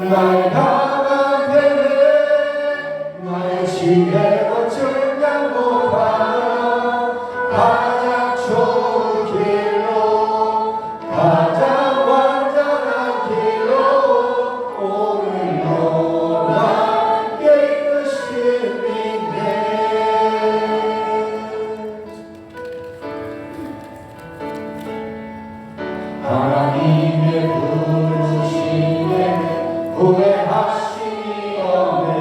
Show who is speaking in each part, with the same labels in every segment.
Speaker 1: 날 강하게 나의 지혜로 증량 못하여 가장 좋은 길로 가장 완전한 길로 오늘도 나 깨끗이 하나님의 부르심에 후회하심이 없네.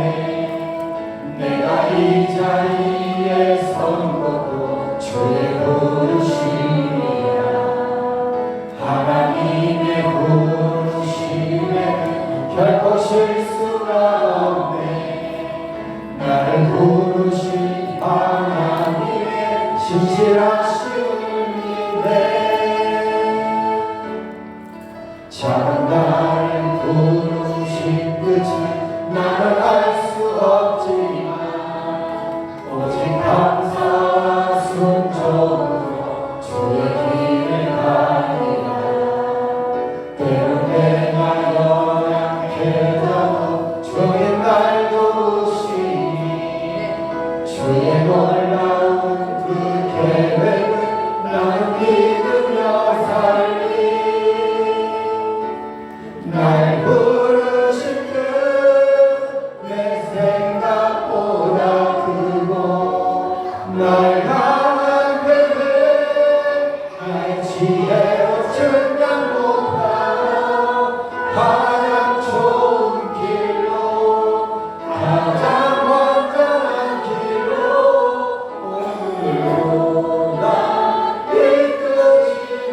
Speaker 1: 내가 이 자리에 선 것도 주의 부르심이야. 하나님의 부르심에 결코 실수가 없네. 나를 부르신 하나님의 신실하심이네. 작은 나를 부르신 끝은 나는 알 수 없지만 오직 감사와 순종으로 주의 길을 가리라. 때론 내가 연약해져도 주의 날 도우시니 주의 놀라운 그 계획을 나는 믿으며 살리. 날 부르신 끝내 생각보다 크고 날 향한 계획 나의 지혜로 증량 못하고 가장 좋은 길로 가장 완전한 길로 오늘도 나 이끄시네.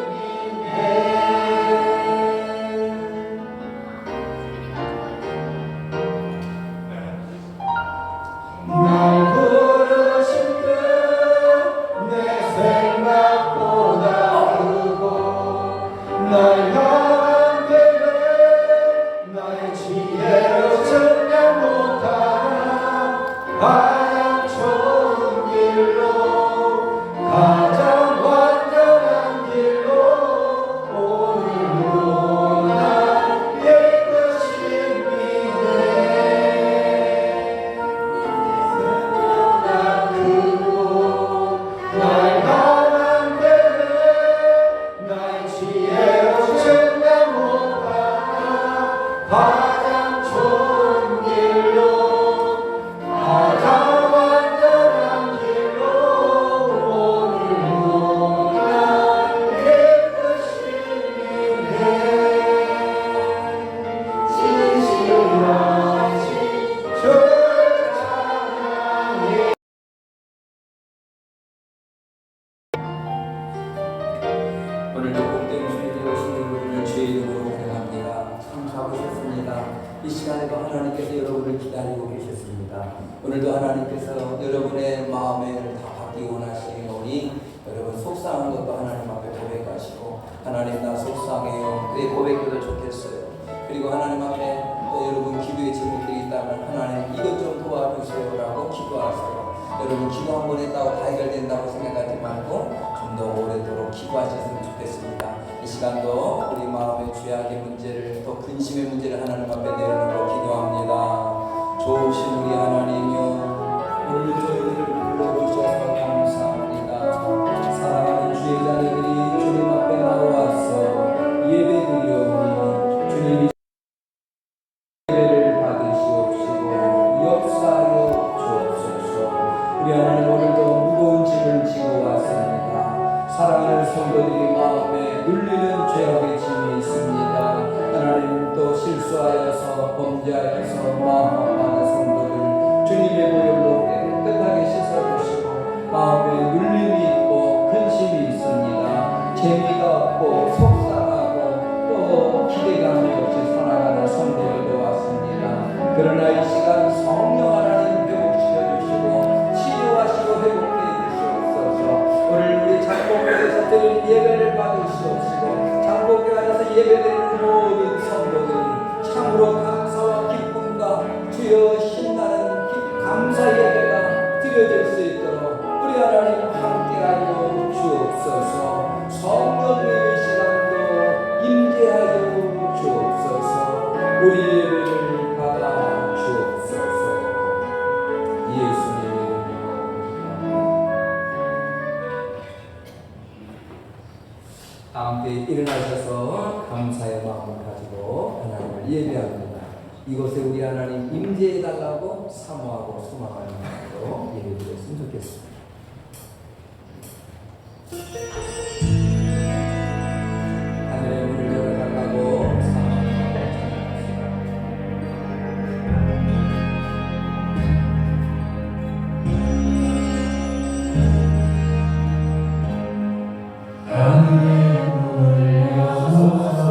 Speaker 1: 날 부르신 끝내 생각보다 크고 날 향한 계획 나의 지혜로 증량 못하나 가장 좋은 길로 가장 완전한 길로 오늘도 날 깨끗이 믿네. 날 향한 계획 나의 지혜로 증량 못하나 가장 좋은 길로 가장 완전한 길로 오늘도 날 깨끗이 믿네. 진실하신 주를 찬양해.
Speaker 2: 오늘도 복된 주일에 오신 여러분을 주의 이름으로 환영합니다. 참 잡으셨습니다. 이 시간에도 하나님께서 여러분을 기다리고 계셨습니다. 오늘도 하나님께서 여러분의 마음을 다 받기 원하시오니 여러분 속상한 것도 하나님 앞에 고백하시고 하나님 나 속상해요. 내 고백해도 좋겠어요. 그리고 하나님 앞에 또 여러분 기도의 제목들이 있다면 하나님 이것 좀 도와주세요라고 기도하세요. 여러분 기도 한 번 했다고 다 해결된다고 생각하지 말고 좀 더 오래도록 기도하셨으면 좋겠습니다. 이 시간도 우리 마음의 죄악의 문제를 또 근심의 문제를 하나님 앞에 내려놓고 기도합니다. 좋으신 우리 하나님이여 오늘 저희들을 불러주셔서 감사합니다. 사랑하는 주의 자녀들이 주님 앞에 나와서 예배드리오니 주님이 예배를 받으시옵시고 역사하여 주옵소서. 우리 하나님 오늘도 무거운 짐을 지고 왔습니다. 사랑하는 성도들이 마음에 눌리는 죄악의 짐이 있습니다. 하나님 또 실수하여서 범죄하여서 마음 아파하는 성도들 주님의 보혈로 깨끗하게 씻어주시고 마음에 눌림이 있고 근심이 있습니다. 재미가 없고 속상하고 또 기대감이 없이 살아가는 성도들도 왔습니다. 그러나 이 시간 성령 하나님 회복시켜주시고 치유하시고 회복해 주시옵소서. 오늘 우리 장복교에서 드릴 예배를 받으시옵시고 장복교 안에서 예배드리는 모든 성도들이 참으로 감사와 기쁨과 주여 신나는 감사 예배가 드려질 수 있도록 우리 하나님 함께하여 주옵소서. 성령님의 시간도 임재하여 주옵소서. 우리 예배를 이곳에 우리 하나님 임재해달라고 사모하고 소망하는 마음으로 예배드렸으면 좋겠습니다. 하늘의 문을 열어달라고 사모하고 찬양합시다.
Speaker 1: 하늘의 문을 여소서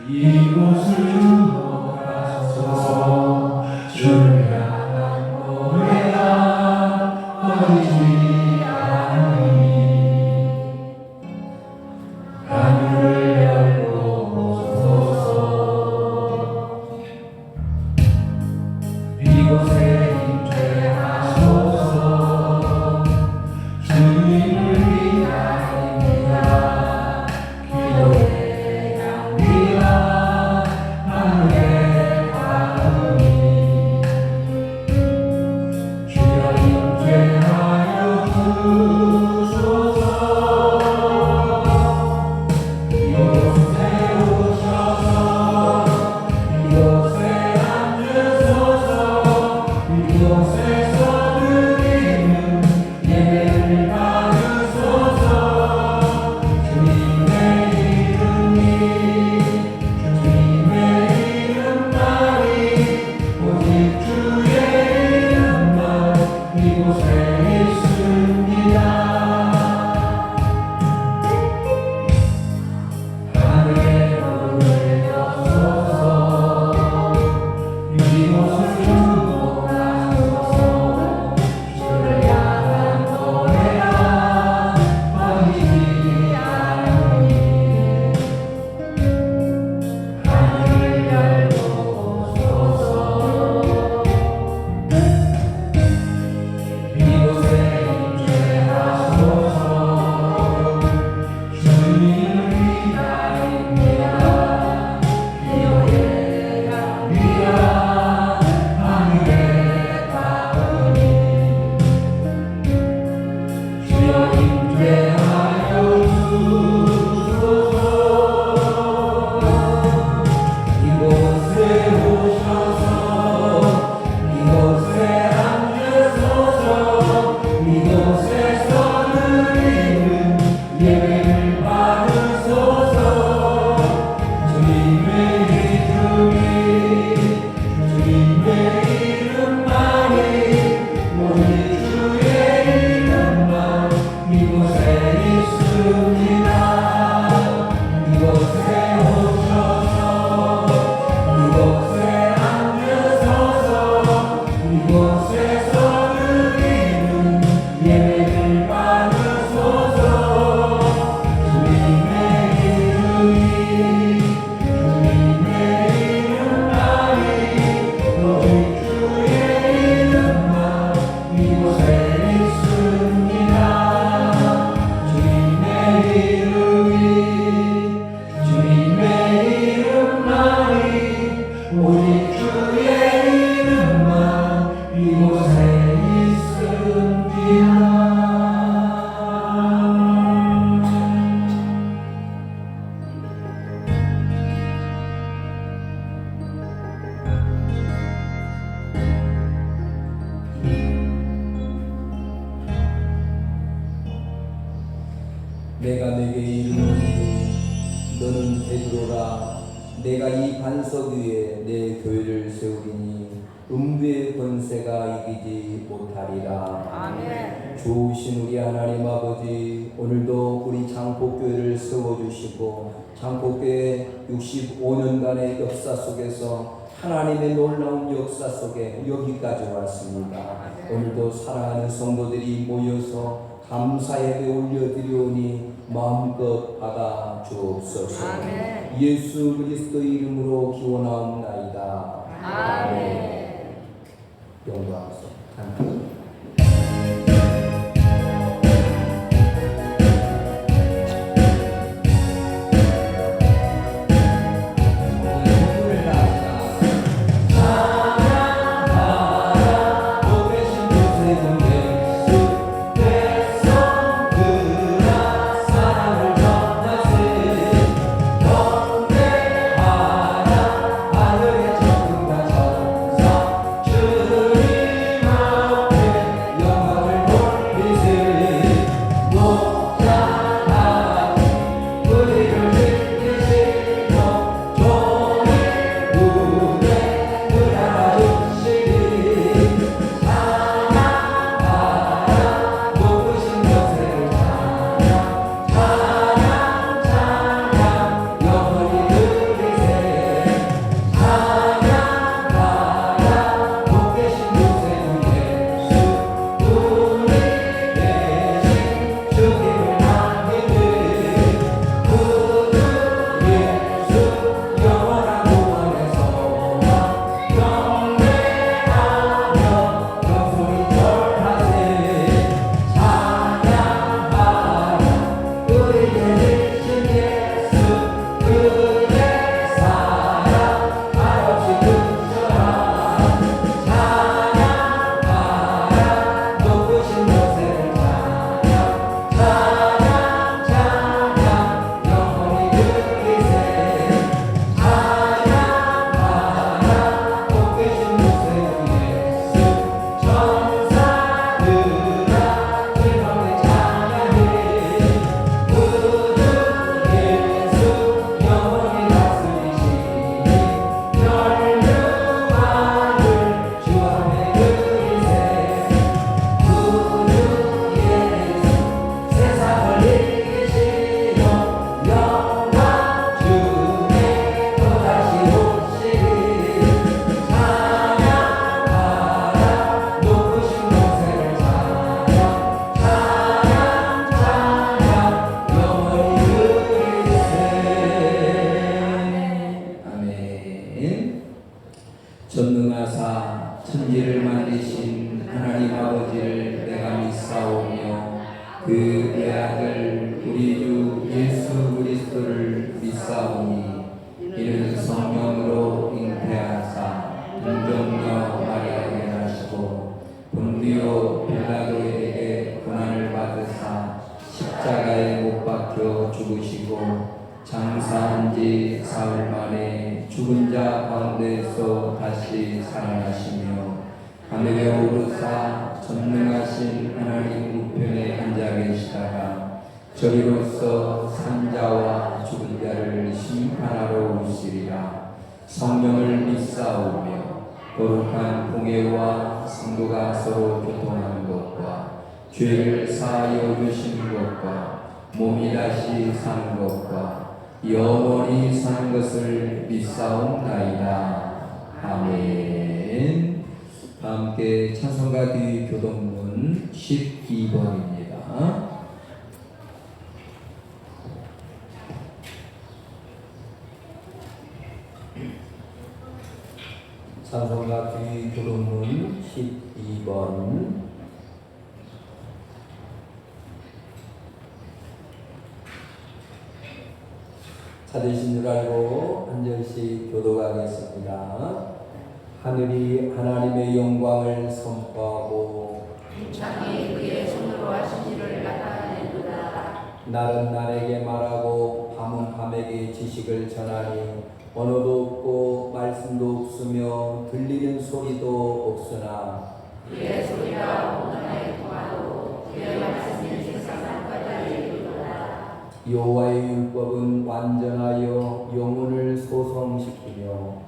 Speaker 1: 이곳을 주목하소서 주를 향한 노래가 꺼지지 않으니 하늘을 열고 오소서 이곳에 임재하소서 주님을 위하입니다. 기도의 향기가 하늘에 닿으니 주여 임재하여 주소서. 이곳에 오셔서 이곳에 앉으소서. 이곳에서 드리는 예배를 받으소서. 주님의 이름만이 오직 주의 이름만 이곳에 있습니다. 하늘의 문을 여소서 이곳을 주목하소서 주를 향한 노래가 꺼지지 않으니 하늘을 열고 오소서. 이곳에 임재하소서 주님을 위하입니다. 기도의 향기가 하늘에 닿으니 주여 임재하여 주소서. 이곳에 오셔서 이곳에 앉으소서. 이곳에서 드리는 예배를 받으소서. 주님의 이름만이 오직 주의 이름만 이곳에 있습니다. 이곳에 오셔서 이곳에 앉으소서. 이곳에서 드리는 예배를 받으소서. 주님의 이름만이 오직 주의 이름만 이곳에 있습니다. 주님의 이름만이 오직 주의 이름만 이곳에 있습니다.
Speaker 2: 내가 내게 이르노니 너는 베드로라. 내가 이 반석 위에 내 교회를 세우리니 음부의 권세가 이기지 못하리라.
Speaker 3: 아멘.
Speaker 2: 좋으신 우리 하나님 아버지, 오늘도 우리 장포교회를 세워주시고 장포교회 65년간의 역사 속에서 하나님의 놀라운 역사 속에 여기까지 왔습니다. 오늘도 사랑하는 성도들이 모여서 감사 예배 올려드리오니 마음껏 받아 주옵소서.
Speaker 3: 아멘.
Speaker 2: 예수 그리스도 이름으로 기원하옵나이다.
Speaker 3: 아멘.
Speaker 2: 영광소 함께 하늘에 전능하사 천지를 만드신 하나님 아버지를 내가 믿사오며 그 외아들 우리 주 예수 그리스도를 믿사오니 이는 성령으로 잉태하사 동정녀 마리아에게 나시고 본디오 빌라도에게 고난을 받으사 십자가에 못 박혀 죽으시고 장사한 지 사흘 만에 죽은 자 가운데서 다시 살아나시며 하늘에 오르사 전능하신 하나님 우편에 앉아 계시다가 저리로서 산자와 죽은 자를 심판하러 오시리라. 성령을 믿사오며 거룩한 공예와 성도가 서로 교통하는 것과 죄를 사하여 주시는 것과 몸이 다시 사는 것과 영원히 사는 것을 믿사옵나이다. 아멘. 함께 찬송가 뒤 교동문 12번입니다. 찬송가 뒤 교동문 12번. 찾으신 줄 알고 한 절씩 교독하겠습니다. 하늘이 하나님의 영광을 선포하고
Speaker 3: 창이 그의 손으로 하신 일을 나타내도다.
Speaker 2: 날은 날에게 말하고 밤은 밤에게 지식을 전하니 언어도 없고 말씀도 없으며 들리는 소리도 없으나
Speaker 3: 그의 소리가 온전하게 통하도 그의 말씀이 세상까지 이르도다.
Speaker 2: 여호와의 율법은 완전하여 영혼을 소성시키며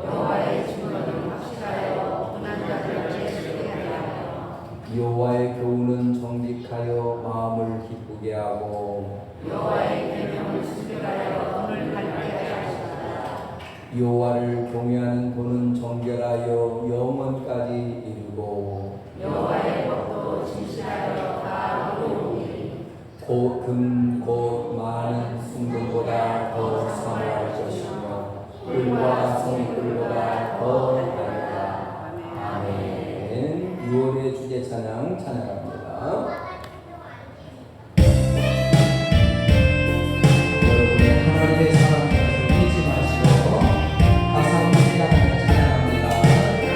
Speaker 3: 여호와의 증거는 확실하여 고난 자들을 제수하게 하여
Speaker 2: 여호와의 교훈은 정직하여 마음을 기쁘게 하고
Speaker 3: 여호와의 계명을 순결하여 눈을 밝게 하시도다.
Speaker 2: 여호와를 경외하는 도는 정결하여 영원까지 이르고
Speaker 3: 여호와의 법도 진실하여 다 이루오니
Speaker 2: 곧 금 곧 많은 순금보다 더 선할 것이며 꿀과 송이꿀보다 더 달다. 아멘. 6월의 주제 찬양 찬양합니다. 여러분의 하나님의 사랑을 잊지 마시고 가사 없이 찬양합니다.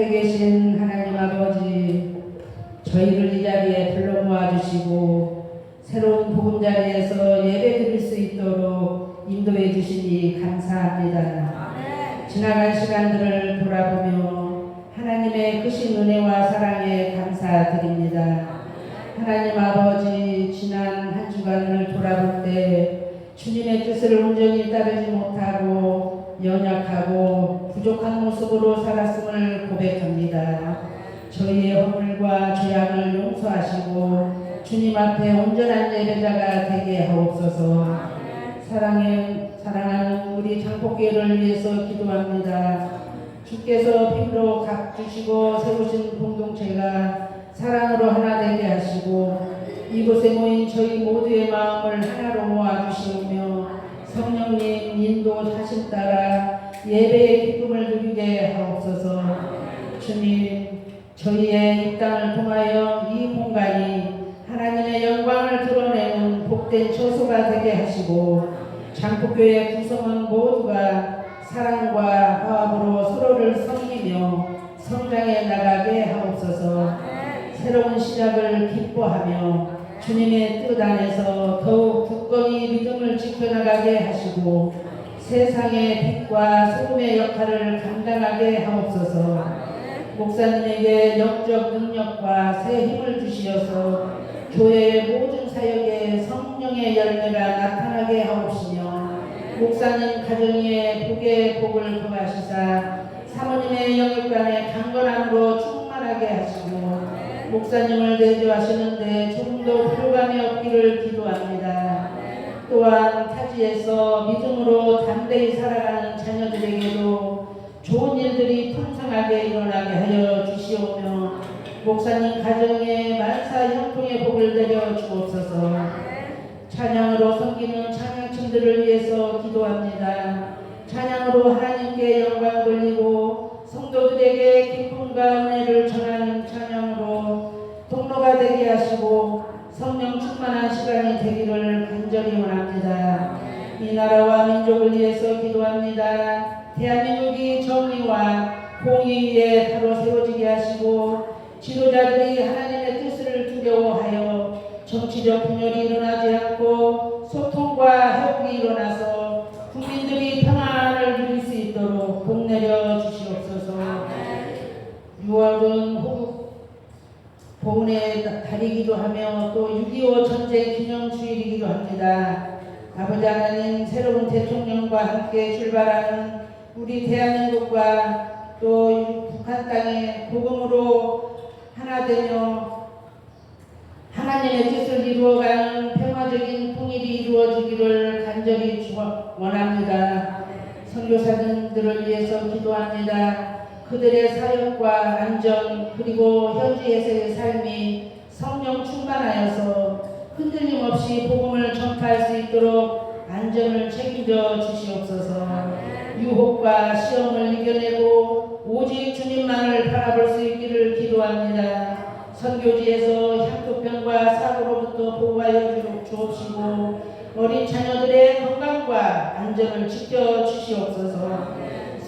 Speaker 4: 하늘에 계신 하나님 아버지, 저희를 이 자리에 불러 모아주시고 새로운 복음 자리에서 예배 드릴 수 있도록 인도해 주시니 감사합니다. 지나간 시간들을 돌아보며 하나님의 크신 은혜와 사랑에 감사드립니다. 하나님 아버지, 지난 한 주간을 돌아볼 때 주님의 뜻을 온전히 따르지 못하고 연약하고 부족한 모습으로 살았음을 고백합니다. 저희의 허물과 죄악을 용서하시고 주님 앞에 온전한 예배자가 되게 하옵소서. 사랑하는 우리 장복교회를 위해서 기도합니다. 주께서 피로 값주시고 세우신 공동체가 사랑으로 하나 되게 하시고 이곳에 모인 저희 모두의 마음을 하나로 모아주시오며 성령님 인도하심 따라 예배의 기쁨을 누리게 하옵소서. 주님, 저희의 이 땅을 통하여 이 공간이 하나님의 영광을 드러내는 복된 처소가 되게 하시고 장복교회 구성원 모두가 사랑과 화합으로 서로를 섬기며 성장해 나가게 하옵소서. 새로운 시작을 기뻐하며 주님의 뜻 안에서 더욱 굳건히 믿음을 지켜나가게 하시고 세상의 빛과 소금의 역할을 감당하게 하옵소서. 목사님에게 영적 능력과 새 힘을 주시어서 교회의 모든 사역에 성령의 열매가 나타나게 하옵시며 목사님 가정의 복의 복을 더하시사 사모님의 영육간의 강건함으로 충만하게 하시고 목사님을 대조하시는데 조금도 부족함이 없기를 기도합니다. 또한 타지에서 믿음으로 담대히 살아가는 자녀들에게도 좋은 일들이 풍성하게 일어나게 하여 주시오며 목사님 가정에 만사 형통의 복을 내려 주옵소서. 찬양으로 섬기는 찬양팀들을 위해서 기도합니다. 찬양으로 하나님께 영광 돌리고 성도들에게 기쁨과 은혜를 전하는 찬양으로 통로가 되게 하시고 성령 충만한 시간이 되기를 간절히 원합니다. 이 나라와 민족을 위해서 기도합니다. 대한민국이 정의와 공의 위에 바로 세워지게 하시고 지도자들이 하나님의 뜻을 두려워하여 정치적 분열이 일어나지 않고 소통과 회복이 일어나서 국민들이 평안을 누릴 수 있도록 복 내려 주시옵소서. 6월은 호국 보훈의 달이기도 하며 또 6.25 전쟁 기념주일이기도 합니다. 아버지 하나님, 새로운 대통령과 함께 출발하는 우리 대한민국과 또 북한 땅에 복음으로 하나 되며 하나님의 뜻을 이루어가는 평화적인 통일이 이루어지기를 간절히 원합니다. 선교사님들을 위해서 기도합니다. 그들의 사역과 안전 그리고 현지에서의 삶이 성령 충만하여서 흔들림 없이 복음을 전파할 수 있도록 안전을 책임져 주시옵소서. 유혹과 시험을 이겨내고 오직 주님만을 바라볼 수 있기를 기도합니다. 선교지에서 향토병과 사고로부터 보호하여 주옵시고 어린 자녀들의 건강과 안전을 지켜 주시옵소서.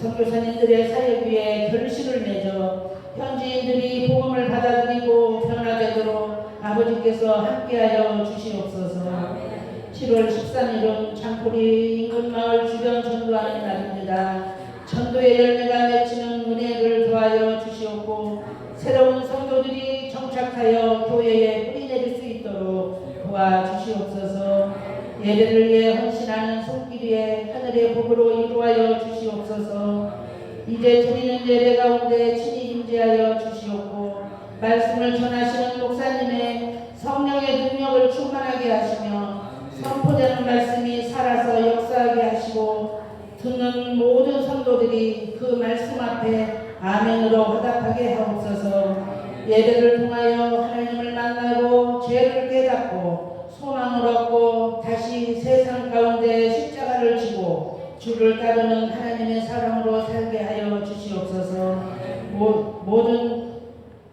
Speaker 4: 선교사님들의 사역 위에 결실을 맺어 현지인들이 복음을 받아들이고 변화되도록 아버지께서 함께하여 주시옵소서. 7월 13일은 장포리 인근마을 주변 전도하는 날입니다. 전도의 열매가 맺히는 은혜를 더하여 주시옵고 새로운 성도들이 정착하여 교회에 뿌리 내릴 수 있도록 도와주시옵소서. 예배를 위해 헌신하는 손길에 하늘의 복으로 이루하여 주시옵소서. 이제 드리는 예배 가운데 친히 임재하여 주시옵고 말씀을 전하시는 목사님의 성령의 능력을 충만하게 하시며 선포되는 말씀이 살아서 역사하게 하시고 듣는 모든 성도들이 그 말씀 앞에 아멘으로 화답하게 하옵소서. 예배를 통하여 하나님을 만나고 죄를 깨닫고 소망을 얻고 다시 세상 가운데 십자가를 지고 주를 따르는 하나님의 사랑으로 살게 하여 주시옵소서. 모든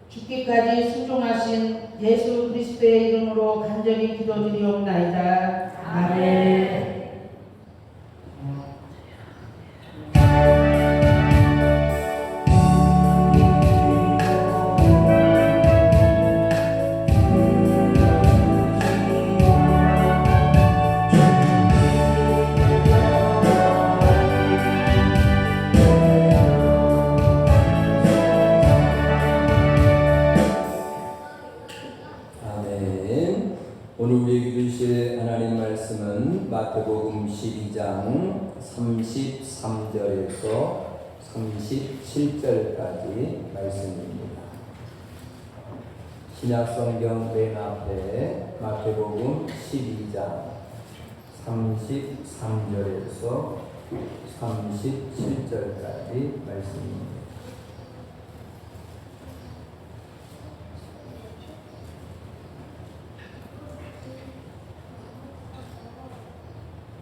Speaker 4: 죽기까지 순종하신 예수 그리스도의 이름으로 간절히 기도드리옵나이다. 아멘.
Speaker 2: 마태복음 12장 33절에서 37절까지 말씀입니다. 신약성경 맨 앞에 마태복음 12장 33절에서 37절까지 말씀입니다.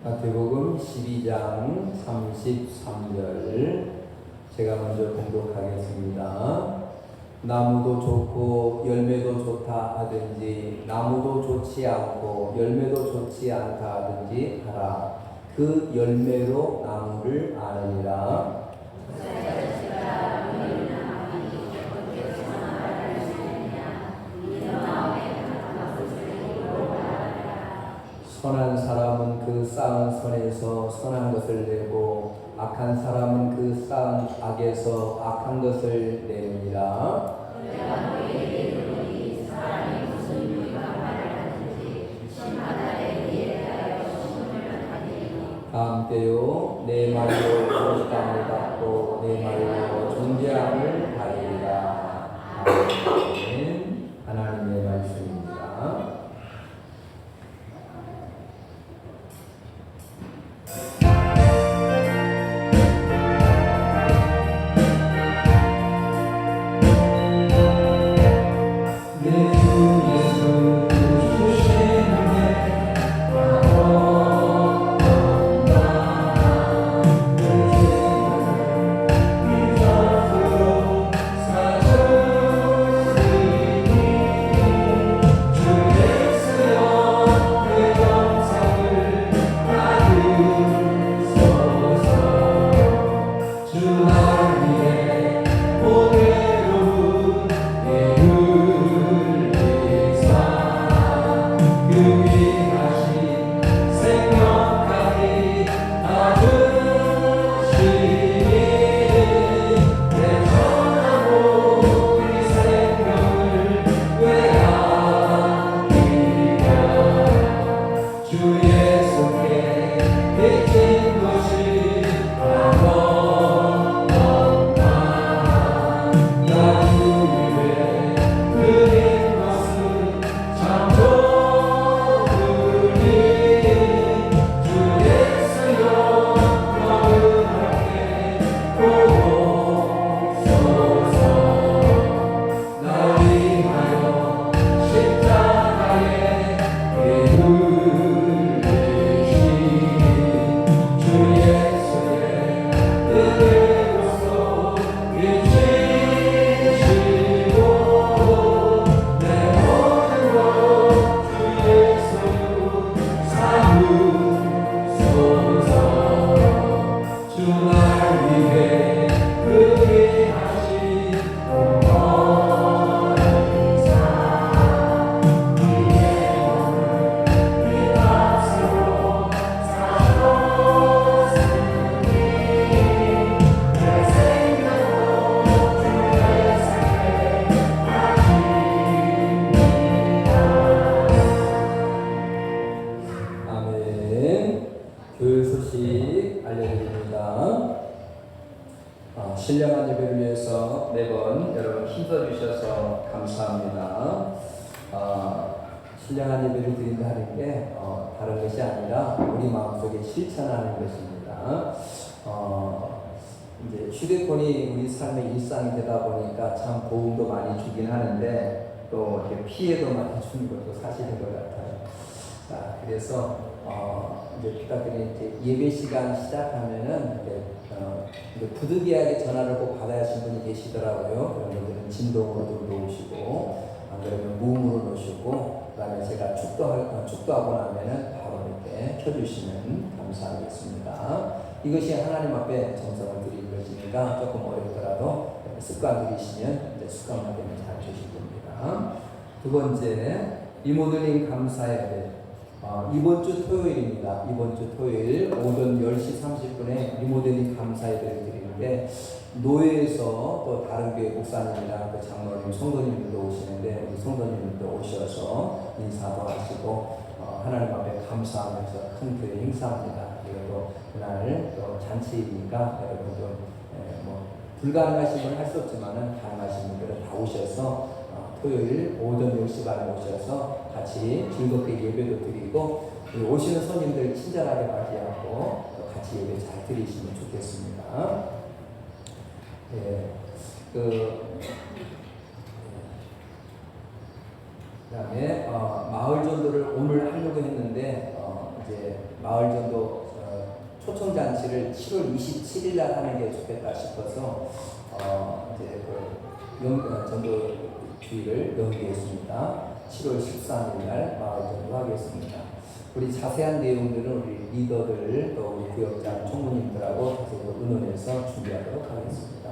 Speaker 2: 마태복음 12장 33절 제가 먼저 봉독하겠습니다. 나무도 좋고 열매도 좋다 하든지 나무도 좋지 않고 열매도 좋지 않다 하든지 하라. 그 열매로 나무를 아느니라. 선한 사람은 그 쌓은 선에서 선한 것을 내고 악한 사람은 그 쌓은 악에서 악한 것을 내느니라. 다음 때요 내 말로 존재함을 받고 내 말로 존재함을 받으리라. 아멘. 하나님의 말씀입니다. 신령한 예배를 위해서 매번 여러분 힘써주셔서 감사합니다. 신령한 예배를 드린다는 게 다른 것이 아니라 우리 마음속에 실천하는 것입니다. 이제 휴대폰이 우리 삶의 일상이 되다 보니까 참 도움도 많이 주긴 하는데 또 이렇게 피해도 많이 주는 것도 사실인 것 같아요. 자, 그래서 이제 부탁드리는 이제 예배 시간 시작하면은 이제 부득이하게 전화를 꼭 받아야 하시는 분이 계시더라고요. 그런 분들은 진동으로 놓으시고, 안 그러면 무음으로 놓으시고, 그 다음에 제가 축도하고 나면은 바로 이렇게 켜주시면 감사하겠습니다. 이것이 하나님 앞에 정성을 드리는 것이니까 조금 어렵더라도 습관 들이시면 이제 습관만 되면 잘 주실 겁니다. 두 번째, 리모델링 감사예배. 이번 주 토요일입니다. 이번 주 토요일 오전 10시 30분에 리모델링 감사예배를 드리는데 노예에서 또 다른 교회 목사님이랑 그 장로님, 성도님들도 오시는데 우리 성도님들도 오셔서 인사도 하시고 하나님 앞에 감사하면서 큰 교회 행사합니다. 그리고 그날 또 잔치이니까 여러분도 뭐 불가능하신 분은 할 수 없지만은 가능하신 분들은 다 오셔서 토요일 오전 10시반에 오셔서 같이 즐겁게 예배도 드리고 오시는 손님들 친절하게 맞이하고 같이 예배 잘 드리시면 좋겠습니다. 예, 그다음에 마을 전도를 오늘 하려고 했는데 이제 마을 전도 초청 잔치를 7월 27일 날 하는 게 좋겠다 싶어서 이제 전도 주의를 연기했습니다. 7월 13일 날 마을 전도 하겠습니다. 우리 자세한 내용들은 우리 리더들 또 우리 교역장 총무님들하고 자세히 의논해서 준비하도록 하겠습니다.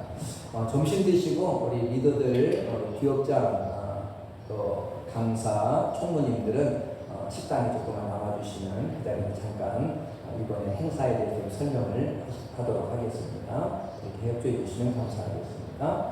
Speaker 2: 점심 드시고 우리 리더들, 교역장 또 강사, 총무님들은 식당에 조금만 남아주시면 그 자리에 잠깐 이번에 행사에 대해서 좀 설명을 하도록 하겠습니다. 이렇게 협조해 주시면 감사하겠습니다.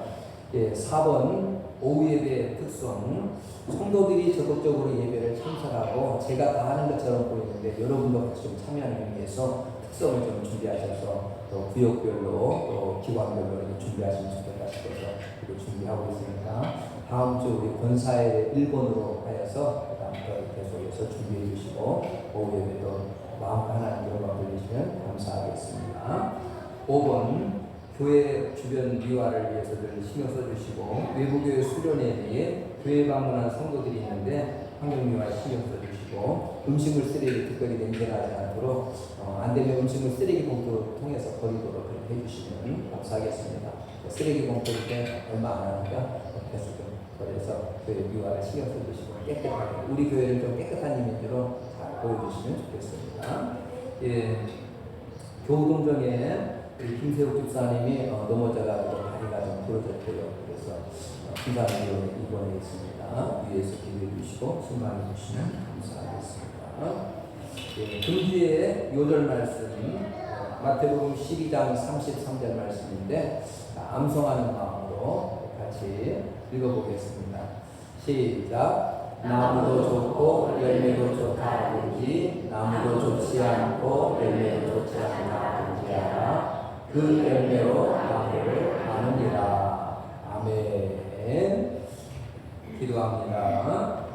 Speaker 2: 예, 4번 오후 예배 특성. 성도들이 적극적으로 예배를 참석하고 제가 다 하는 것처럼 보이는데 여러분도 같이 좀 참여하는 의미에서 특성을 좀 준비하셔서 또 구역별로 또 기관별로 이렇게 준비하시면 좋겠다 싶어서 이렇게 준비하고 있으니까 다음 주 우리 권사의 1번으로 하여서 그 다음 또 계속해서 준비해 주시고 오후 예배도 마음껏 하나님께 영광 돌리시면 감사하겠습니다. 5번 교회 주변 미화를 위해서들 신경 써주시고 외부교회 수련회에 대해 교회 방문한 성도들이 있는데 환경미화 신경 써주시고 음식물 쓰레기 특별히 냄새나지 않도록 안되면 음식물 쓰레기 봉투 통해서 버리도록 해주시면 감사하겠습니다. 쓰레기 봉투 때 얼마 안 하니까 계속 좀 버려서 교회 미화를 신경 써주시고 깨끗하게 우리 교회를 좀 깨끗한 이미지로 잘 보여주시면 좋겠습니다. 예, 교우동정에 우리 김세욱 집사님이 넘어져가지고 다리가 좀 부러졌고요. 그래서 김사님이 입원해 있습니다. 위에서 기도해 주시고 신방해 주시면 감사하겠습니다. 예, 금주의 요절 말씀 마태복음 12장 33절 말씀인데 암송하는 마음으로 같이 읽어보겠습니다. 시작. 나무도 좋고 열매도 좋다 본지 나무도 좋지 않고 열매도 좋지 않다 본지라 그 열매로 나무를 아느니라. 아멘. 기도합니다.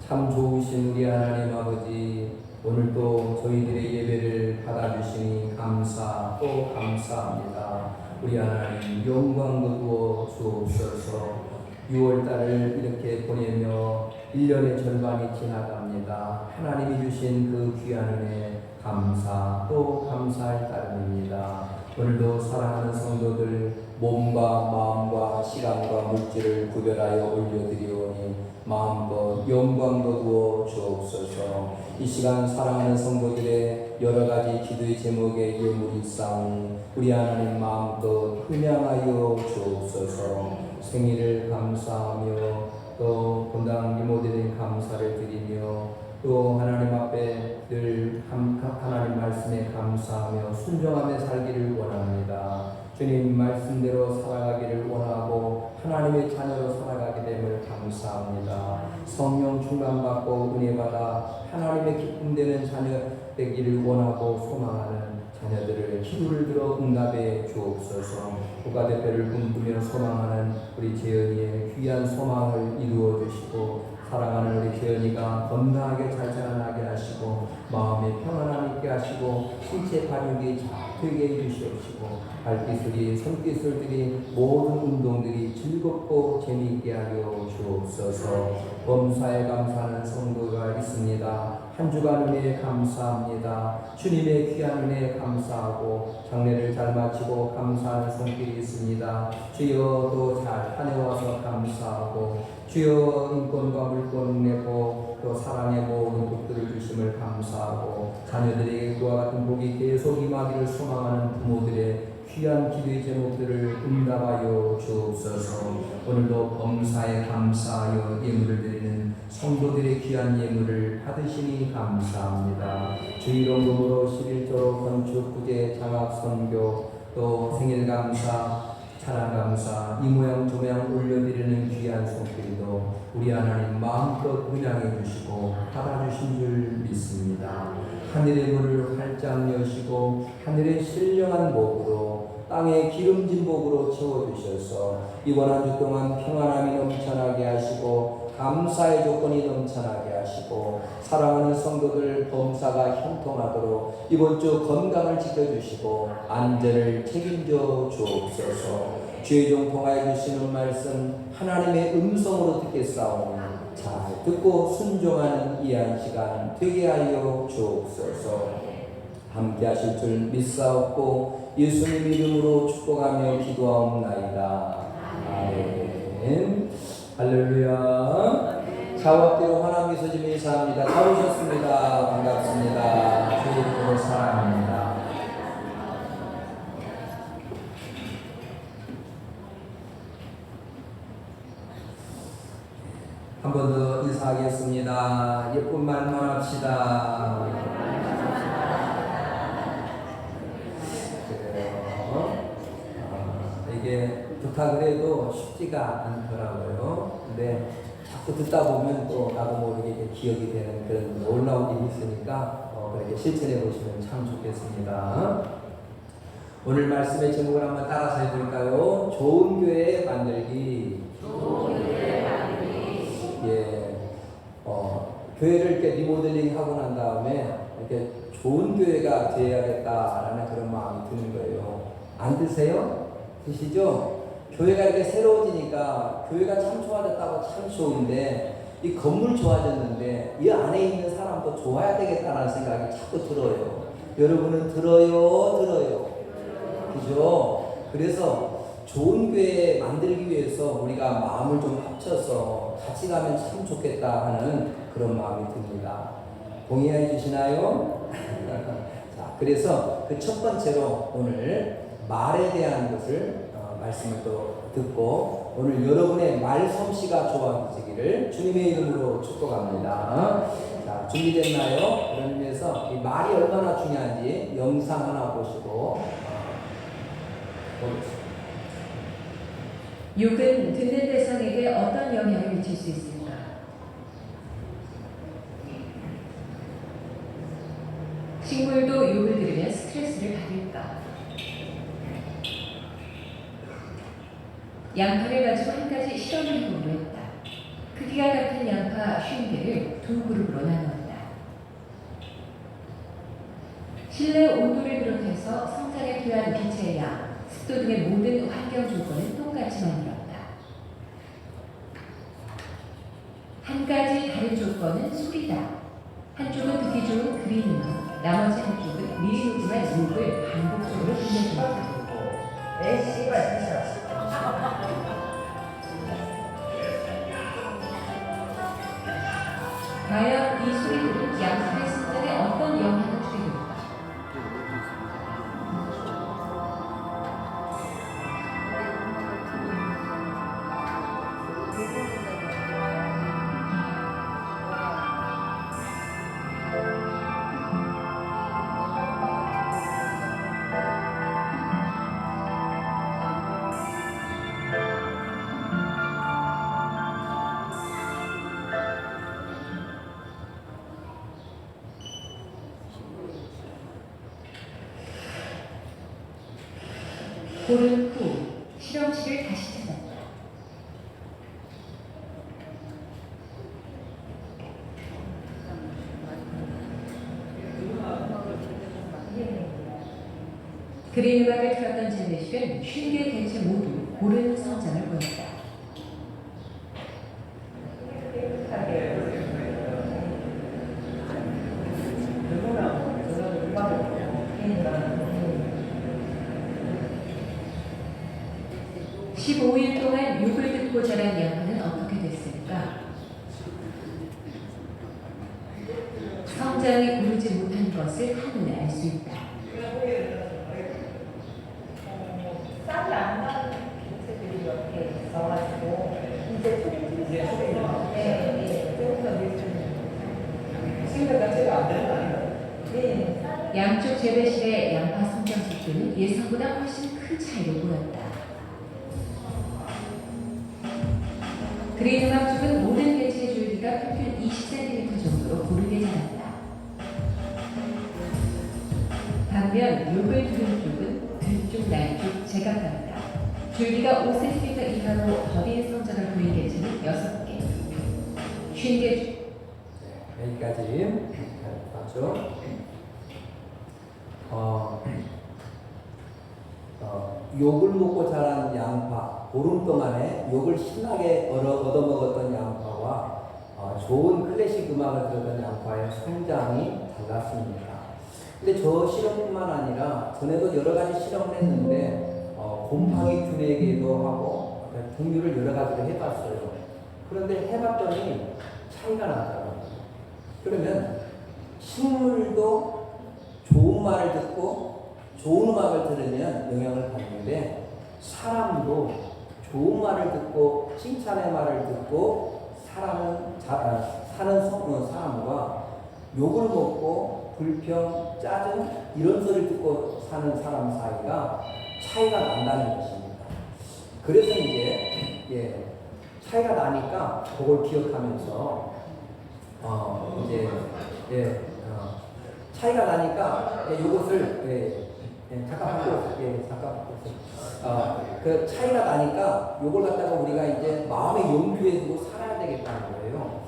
Speaker 2: 참 좋으신 우리 하나님 아버지, 오늘도 저희들의 예배를 받아주시니 감사 또 감사합니다. 우리 하나님 영광 거두어 주옵소서. 6월달을 이렇게 보내며 1년의 절반이 지나갑니다. 하나님이 주신 그 귀한 은혜 감사 또 감사할 따름입니다. 오늘도 사랑하는 성도들 몸과 마음과 시간과 물질을 구별하여 올려드리오니 마음껏 영광 거두어 주옵소서. 이 시간 사랑하는 성도들의 여러 가지 기도의 제목에 예물이 쌓은 우리 하나님 마음껏 찬양하여 주옵소서. 생일을 감사하며 또 본당 이모들의 감사를 드리며 또 하나님 앞에 늘 하나님 말씀에 감사하며 순종하며 살기를 원합니다. 주님 말씀대로 살아가기를 원하고 하나님의 자녀로 살아가게 됨을 감사합니다. 성령 충만받고 은혜받아 하나님의 기쁨되는 자녀 되기를 원하고 소망하는 자녀들을 기도를 들어 응답해 주옵소서. 국가대표를 꿈꾸며 소망하는 우리 재현이의 귀한 소망을 이루어 주시고 사랑하는 우리 재현이가 건강하게 잘 자라나게 하시고 마음에 평안함 있게 하시고 신체 발육이 잘 되게 해주시옵시고 발기술이 손기술들이 모든 운동들이 즐겁고 재미있게 하여 주옵소서. 범사에 감사하는 성도가 있습니다. 한 주간 은혜에 감사합니다. 주님의 귀한 은혜에 감사하고 장례를 잘 마치고 감사하는 손길이 있습니다. 주여 또 잘 다녀와서 감사하고 주여 인권과 물권 내고 또 사랑의 모든 복들을 주심을 감사하고 자녀들에게 그와 같은 복이 계속 임하기를 소망하는 부모들의 귀한 기도의 제목들을 응답하여 주옵소서. 오늘도 범사에 감사하여 예물을 드리는 성도들의 귀한 예물을 받으시니 감사합니다. 주 이름으로 11조로 건축 구제 장학 선교 또 생일 감사 찬양 감사 이 모양 저 모양 올려드리는 귀한 손길도 우리 하나님 마음껏 은양해 주시고 받아주신 줄 믿습니다. 하늘의 문을 활짝 여시고 하늘의 신령한 복으로 땅의 기름진 복으로 채워주셔서 이번 한 주 동안 평안함이 넘쳐나게 하시고 감사의 조건이 넘쳐나게 하시고 사랑하는 성도들 범사가 형통하도록 이번 주 건강을 지켜주시고 안전을 책임져 주옵소서. 주의 종 통하여 주시는 말씀 하나님의 음성으로 듣겠사오니 잘 듣고 순종하는 이 한 시간 되게 하여 주옵소서. 함께 하실 줄 믿사옵고 예수님 이름으로 축복하며 기도하옵나이다. 아멘. 할렐루야. 자업대로 환한 미소 지며 인사합니다. 잘 오셨습니다. 반갑습니다. 주의 이름으로 사랑합니다. 한 번 더 인사하겠습니다. 예쁜 말만 합시다. 이게 부탁을 해도 쉽지가 않더라고요. 근데 자꾸 듣다 보면 또 나도 모르게 이제 기억이 되는 그런 놀라운 일이 있으니까 그렇게 실천해 보시면 참 좋겠습니다. 오늘 말씀의 제목을 한번 따라서 해볼까요? 좋은 교회 만들기. 예, 교회를 이렇게 리모델링 하고 난 다음에 이렇게 좋은 교회가 되어야겠다라는 그런 마음이 드는 거예요. 안 드세요? 드시죠? 교회가 이렇게 새로워지니까 교회가 참 좋아졌다고 참 좋은데 이 건물 좋아졌는데 이 안에 있는 사람도 좋아야 되겠다는 생각이 자꾸 들어요. 여러분은 들어요? 그죠? 그래서 좋은 교회 만들기 위해서 우리가 마음을 좀 합쳐서 같이 가면 참 좋겠다 하는 그런 마음이 듭니다. 동의해 주시나요? 자, 그래서 그 첫 번째로 오늘 말에 대한 것을 말씀을 또 듣고 오늘 여러분의 말솜씨가 좋아지기를 주님의 이름으로 축복합니다. 자, 준비됐나요? 그런 의미에서 이 말이 얼마나 중요한지 영상 하나 보시고 보겠습니다.
Speaker 5: 욕은 듣는 대상에게 어떤 영향을 미칠 수 있습니까? 식물도 욕을 들으면 스트레스를 받을까? 양파를 가지고 한 가지 실험을 해보기로 했다. 크기가 같은 양파 50개를 두 그룹으로 나누었다. 실내 온도를 비롯해서 성장에 필요한 빛의 양, 습도 등의 모든 환경 조건은 똑같이 만들었다. 한 가지 다른 조건은 소리다. 한쪽은 듣기 좋은 그린 음악, 나머지 한쪽은 미리 녹음한 욕을 반복적으로 들려줍니다. 과연 이 소리들은 양파의 성장에 어떤 영향을 주게 될까? 고른 후 실험실을 다시 찾았다. 그린 음악을 틀었던 제네식은 50개 개체 모두 고른 성장을 보였다. (15일) 동안 욕을 듣고 자란 양파는 어떻게 됐을까? 성장이 고르지 못한 것을 한눈에 알 수 있다.
Speaker 6: 쌀이 안 나는 개체들이 몇 개 있어가지고 이제 소리 네, 조금 더 늘리는 생각 자체가 안 되는 거 아닌가요? 네.
Speaker 5: 양쪽 재배실의 양파 성장 속도는 예상보다 훨씬 큰 차이를 보였다. 그레이너 쪽은 모든 개체의 줄기가 평균 20cm 정도로 고르게 자란다. 반면 요글 두른 쪽은 들쭉 날쭉 제각각이다. 줄기가 5cm 이하로 더딘 성장을 보인 개체는 6개, 50개.
Speaker 2: 여기까지 봤죠? 욕을 먹고 자란 양파, 보름 동안에 욕을 신나게 얻어먹었던 양파와 좋은 클래식 음악을 들었던 양파의 성장이 달랐습니다. 근데 저 실험뿐만 아니라 전에도 여러 가지 실험을 했는데 곰팡이 균에게도 하고 종류를 여러 가지를 해봤어요. 그런데 해봤더니 차이가 나더라고요. 그러면 식물도 좋은 말을 듣고 좋은 음악을 들으면 영향을 받는데 사람도 좋은 말을 듣고 칭찬의 말을 듣고 사는 사람과 욕을 먹고 불평, 짜증 이런 소리를 듣고 사는 사람 사이가 차이가 난다는 것입니다. 그래서 이제 차이가 나니까 그걸 기억하면서 차이가 나니까 이것을 잠깐 바꿔보세요. 그 차이가 나니까 요걸 갖다가 우리가 이제 마음의 염두에 두고 살아야 되겠다는 거예요.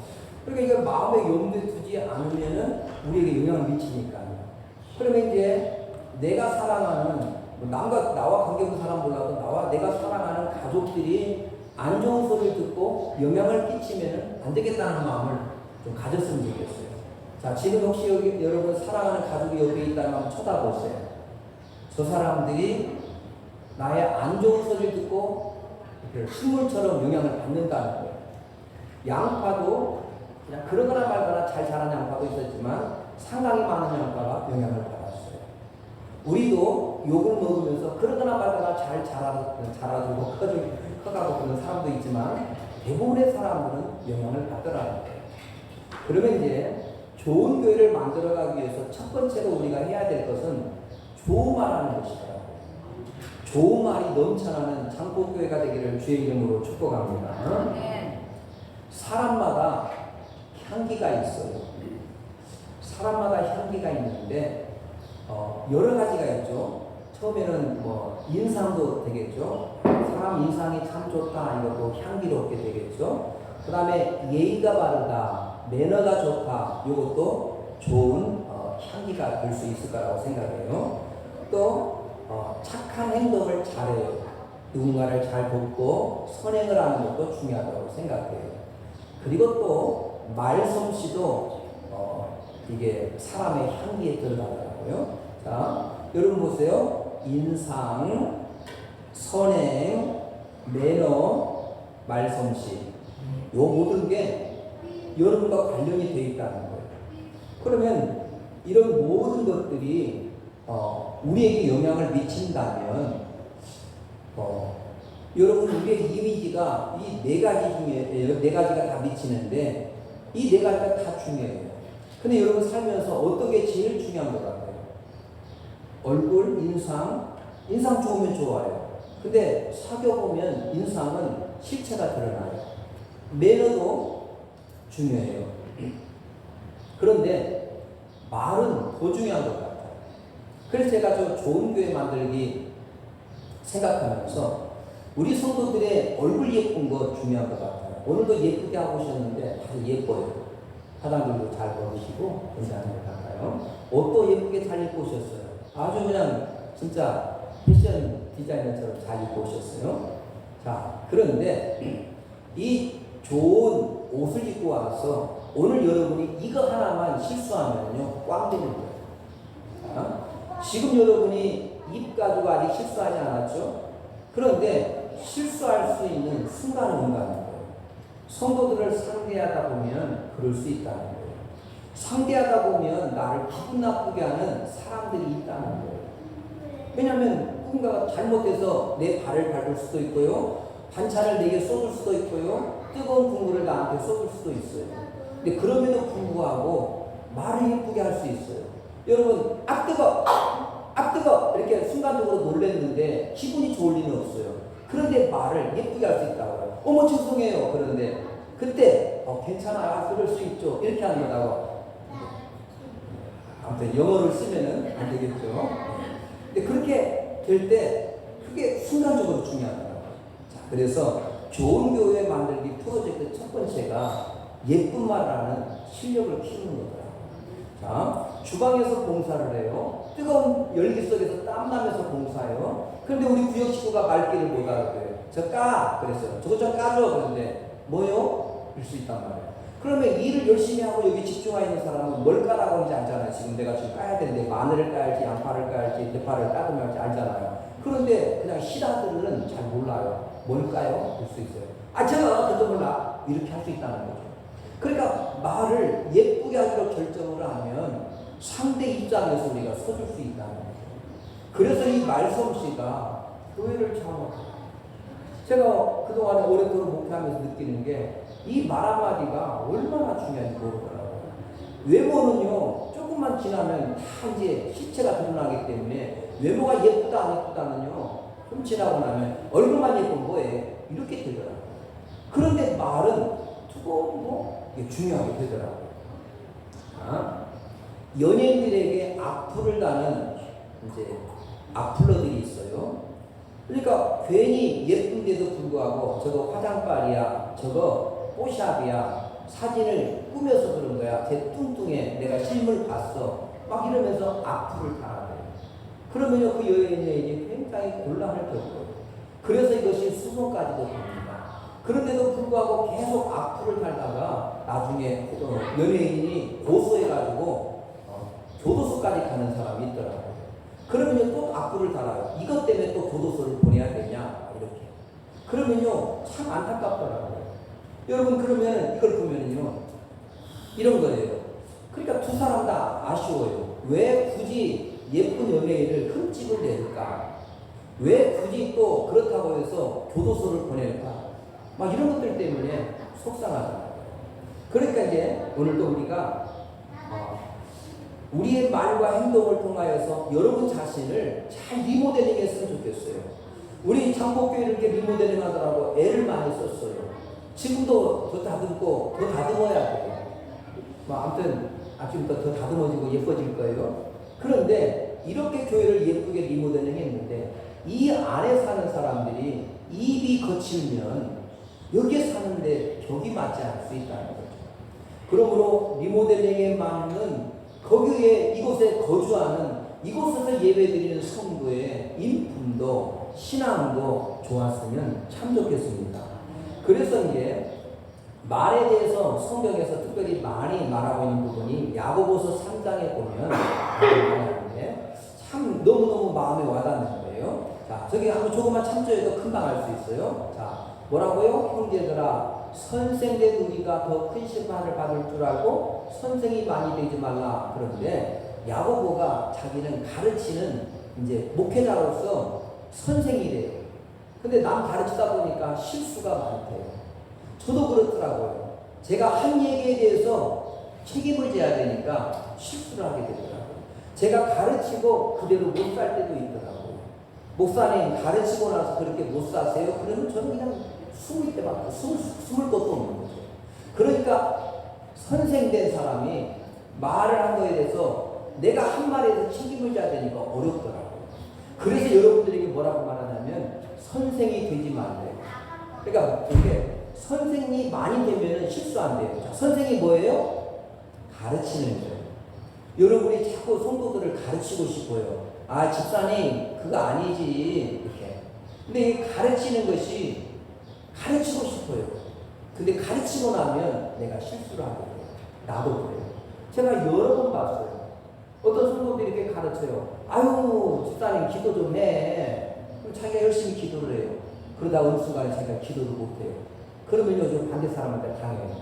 Speaker 2: 그러니까 이거 마음의 염두에 두지 않으면은 우리에게 영향을 미치니까요. 그러면 이제 내가 사랑하는 나와 관계없는 사람 몰라도 내가 사랑하는 가족들이 안 좋은 소리를 듣고 영향을 끼치면은 안 되겠다는 마음을 좀 가졌으면 좋겠어요. 자, 지금 혹시 여기 여러분 사랑하는 가족이 옆에 있다면 한번 쳐다보세요. 저 사람들이 나의 안 좋은 소리를 듣고 식물처럼 영향을 받는다는 거예요. 양파도 그냥 그러거나 말거나 잘 자란 양파도 있었지만 상당히 많은 양파가 영향을 받았어요. 우리도 욕을 먹으면서 그러거나 말거나 잘 자라주고 커가고 그런 사람도 있지만 대부분의 사람들은 영향을 받더라는 거예요. 그러면 이제 좋은 교회를 만들어가기 위해서 첫 번째로 우리가 해야 될 것은 좋은 말하는 것이더라고요. 좋은 말이 넘쳐나는 장포교회가 되기를 주의 이름으로 축복합니다. 사람마다 향기가 있어요. 사람마다 향기가 있는데 여러 가지가 있죠. 처음에는 인상도 되겠죠. 사람 인상이 참 좋다, 이것도 향기롭게 되겠죠. 그 다음에 예의가 바르다, 매너가 좋다, 이것도 좋은 향기가 될 수 있을 거라고 생각해요. 또 착한 행동을 잘해요. 누군가를 잘 돕고 선행을 하는 것도 중요하다고 생각해요. 그리고 또 말솜씨도 이게 사람의 향기에 들어가더라고요. 자, 여러분 보세요. 인상, 선행, 매너, 말솜씨, 요 모든 게 여러분과 관련이 되어 있다는 거예요. 그러면 이런 모든 것들이 우리에게 영향을 미친다면 여러분 우리의 이미지가 이 네 가지 중에 네 가지가 다 미치는데 이 네 가지가 다 중요해요. 근데 여러분 살면서 어떤 게 제일 중요한 것 같아요? 얼굴, 인상 좋으면 좋아요. 근데 사귀어보면 인상은 실체가 드러나요. 매너도 중요해요. 그런데 말은 더 중요한 것 같아요. 그래서 제가 저 좋은 교회 만들기 생각하면서 우리 성도들의 얼굴 예쁜 거 중요한 것 같아요. 오늘도 예쁘게 하고 오셨는데 다들 예뻐요. 화장들도 잘 바르시고 괜찮은 것 같아요. 옷도 예쁘게 잘 입고 오셨어요. 아주 그냥 진짜 패션 디자이너처럼 잘 입고 오셨어요. 자, 그런데 이 좋은 옷을 입고 와서 오늘 여러분이 이거 하나만 실수하면요 꽝 되는 거예요. 자, 지금 여러분이 입 가지고 아직 실수하지 않았죠? 그런데 실수할 수 있는 순간은 온다는 거예요. 성도들을 상대하다 보면 그럴 수 있다는 거예요. 상대하다 보면 나를 기분 나쁘게 하는 사람들이 있다는 거예요. 왜냐하면 누군가가 잘못해서 내 발을 밟을 수도 있고요, 반찬을 내게 쏟을 수도 있고요, 뜨거운 국물을 나한테 쏟을 수도 있어요. 근데 그럼에도 불구하고 말을 예쁘게 할 수 있어요. 여러분, 아 뜨거 이렇게 순간적으로 놀랬는데 기분이 좋을 리는 없어요. 그런데 말을 예쁘게 할 수 있다고요. 어머 죄송해요. 그런데 그때 괜찮아, 그럴 수 있죠. 이렇게 하는 거다고. 아무튼 영어를 쓰면은 안 되겠죠. 근데 그렇게 될 때 그게 순간적으로 중요하더라고요. 자, 그래서 좋은 교회 만들기 프로젝트 첫 번째가 예쁜 말을 하는 실력을 키우는 거더라고요. 자, 주방에서 봉사를 해요. 뜨거운 열기 속에서 땀나면서 봉사해요. 그런데 우리 구역 식구가 말귀를 못 알아들어요. 저 까! 그랬어요. 저거 좀 까줘! 그런데 뭐요? 일 수 있단 말이에요. 그러면 일을 열심히 하고 여기 집중하고 있는 사람은 뭘 까라고 하는지 알잖아요. 지금 내가 지금 까야 되는데 마늘을 까야지, 양파를 까야지, 대파를 까면 할지 알잖아요. 그런데 그냥 시다들은 잘 몰라요. 뭘 까요? 볼 수 있어요. 아, 제가 그것도 몰라. 이렇게 할 수 있다는 거죠. 그러니까 말을 예쁘게 하기로 결정을 하면 상대 입장에서 우리가 서줄 수 있다는 거죠. 그래서 이 말솜씨가 교회를 참, 제가 그동안에 오랫동안 목회하면서 느끼는 게 이 말 한마디가 얼마나 중요한지 모르더라고요. 외모는요, 조금만 지나면 다 이제 시체가 드러나기 때문에 외모가 예쁘다 안 예쁘다는요, 좀 지나고 나면 얼굴만 예쁜 뭐예요? 이렇게 되더라고요. 그런데 말은 두고 이게 중요하게 되더라고요. 아? 연예인들에게 악플을 다는 이제 악플러들이 있어요. 그러니까 괜히 예쁜데도 불구하고 저거 화장빨이야, 저거 뽀샵이야, 사진을 꾸며서 그런 거야, 제 뚱뚱해, 내가 실물 봤어, 막 이러면서 악플을 달아요. 그러면요 그 연예인이 굉장히 곤란할 경우예요. 그래서 이것이 수송까지도 됩니다. 그런데도 불구하고 계속 악플을 달다가 나중에 연예인이 고소해가지고 교도소까지 가는 사람이 있더라고요. 그러면요 또 악플을 달아요. 이것 때문에 또 교도소를 보내야 되냐 이렇게. 그러면요 참 안타깝더라고요. 여러분 그러면 이걸 보면은요 이런 거예요. 그러니까 두 사람 다 아쉬워요. 왜 굳이 예쁜 연예인을 흠집을 낼까? 왜 굳이 또 그렇다고 해서 교도소를 보낼까? 막 이런 것들 때문에 속상하잖아요. 그러니까 이제 오늘도 우리가 우리의 말과 행동을 통하여서 여러분 자신을 잘 리모델링 했으면 좋겠어요. 우리 장복교회를 이렇게 리모델링 하더라고 애를 많이 썼어요. 지금도 더 다듬고 더 다듬어야 돼요. 아무튼 아침부터 더 다듬어지고 예뻐질 거예요. 그런데 이렇게 교회를 예쁘게 리모델링 했는데 이 안에 사는 사람들이 입이 거칠면 여기에 사는데 벽이 맞지 않을 수 있다는 거죠. 그러므로 리모델링에 맞는 거기에 이곳에 거주하는 이곳에서 예배드리는 성도의 인품도 신앙도 좋았으면 참 좋겠습니다. 그래서 이제 말에 대해서 성경에서 특별히 많이 말하고 있는 부분이 야고보서 3장에 보면 참 너무너무 마음에 와닿는 거예요. 자, 저기 한번 조금만 참조해도 금방 알 수 있어요. 자, 뭐라고요? 형제들아, 선생된 우리가 더 큰 심판을 받을 줄 알고 선생이 많이 되지 말라. 그런데 야고보가 자기는 가르치는 이제 목회자로서 선생이래요. 근데 남 가르치다 보니까 실수가 많대요. 저도 그렇더라고요. 제가 한 얘기에 대해서 책임을 져야 되니까 실수를 하게 되더라고요. 제가 가르치고 그대로 못 살 때도 있더라고요. 목사님 가르치고 나서 그렇게 못 사세요? 그러면 저는 그냥 숨을 때밖에 숨을 것도 없는 거죠. 그러니까 선생된 사람이 말을 한 거에 대해서 내가 한 말에 대해서 책임을 져야 되니까 어렵더라고요. 그래서 여러분들에게 뭐라고 말하냐면 선생이 되지 말래요. 그러니까 이게 선생이 많이 되면 실수 안 돼요. 자, 선생이 뭐예요? 가르치는 거예요. 여러분이 자꾸 성도들을 가르치고 싶어요. 아, 집사님 그거 아니지 이렇게. 근데 이 가르치는 것이 가르치고 싶어요. 근데 가르치고 나면 내가 실수를 하게 돼요. 나도 그래요. 제가 여러 번 봤어요. 어떤 성도들이 이렇게 가르쳐요. 아유 집사님 기도 좀 해. 그럼 자기가 열심히 기도를 해요. 그러다 어느 순간에 자기가 기도를 못해요. 그러면 요즘 반대 사람한테 당해요.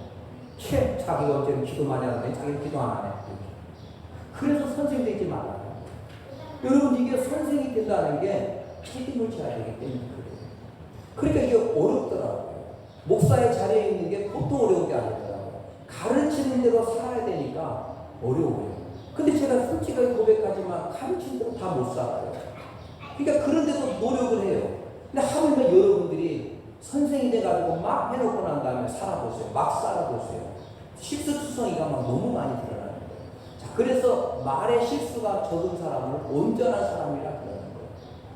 Speaker 2: 자기가 어제는 기도 많이 하는데 자기는 기도 안 하네. 그래서 선생이 되지 말라. 여러분 이게 선생이 된다는 게 책임을 져야 되기 때문에 그래요. 그러니까 이게 어렵더라고요. 목사의 자리에 있는 게 보통 어려운 게 아니더라고요. 가르치는 대로 살아야 되니까 어려워요. 근데 제가 솔직하게 고백하지만 가르치는 대로 다 못 살아요. 그러니까 그런데도 노력을 해요. 근데 하물며 여러분들이 선생이 돼가지고 막 해놓고 난 다음에 살아보세요. 막 살아보세요. 실수투성이가 막 너무 많이 드러나는 거예요. 자, 그래서 말의 실수가 적은 사람을 온전한 사람이라 그러는 거예요.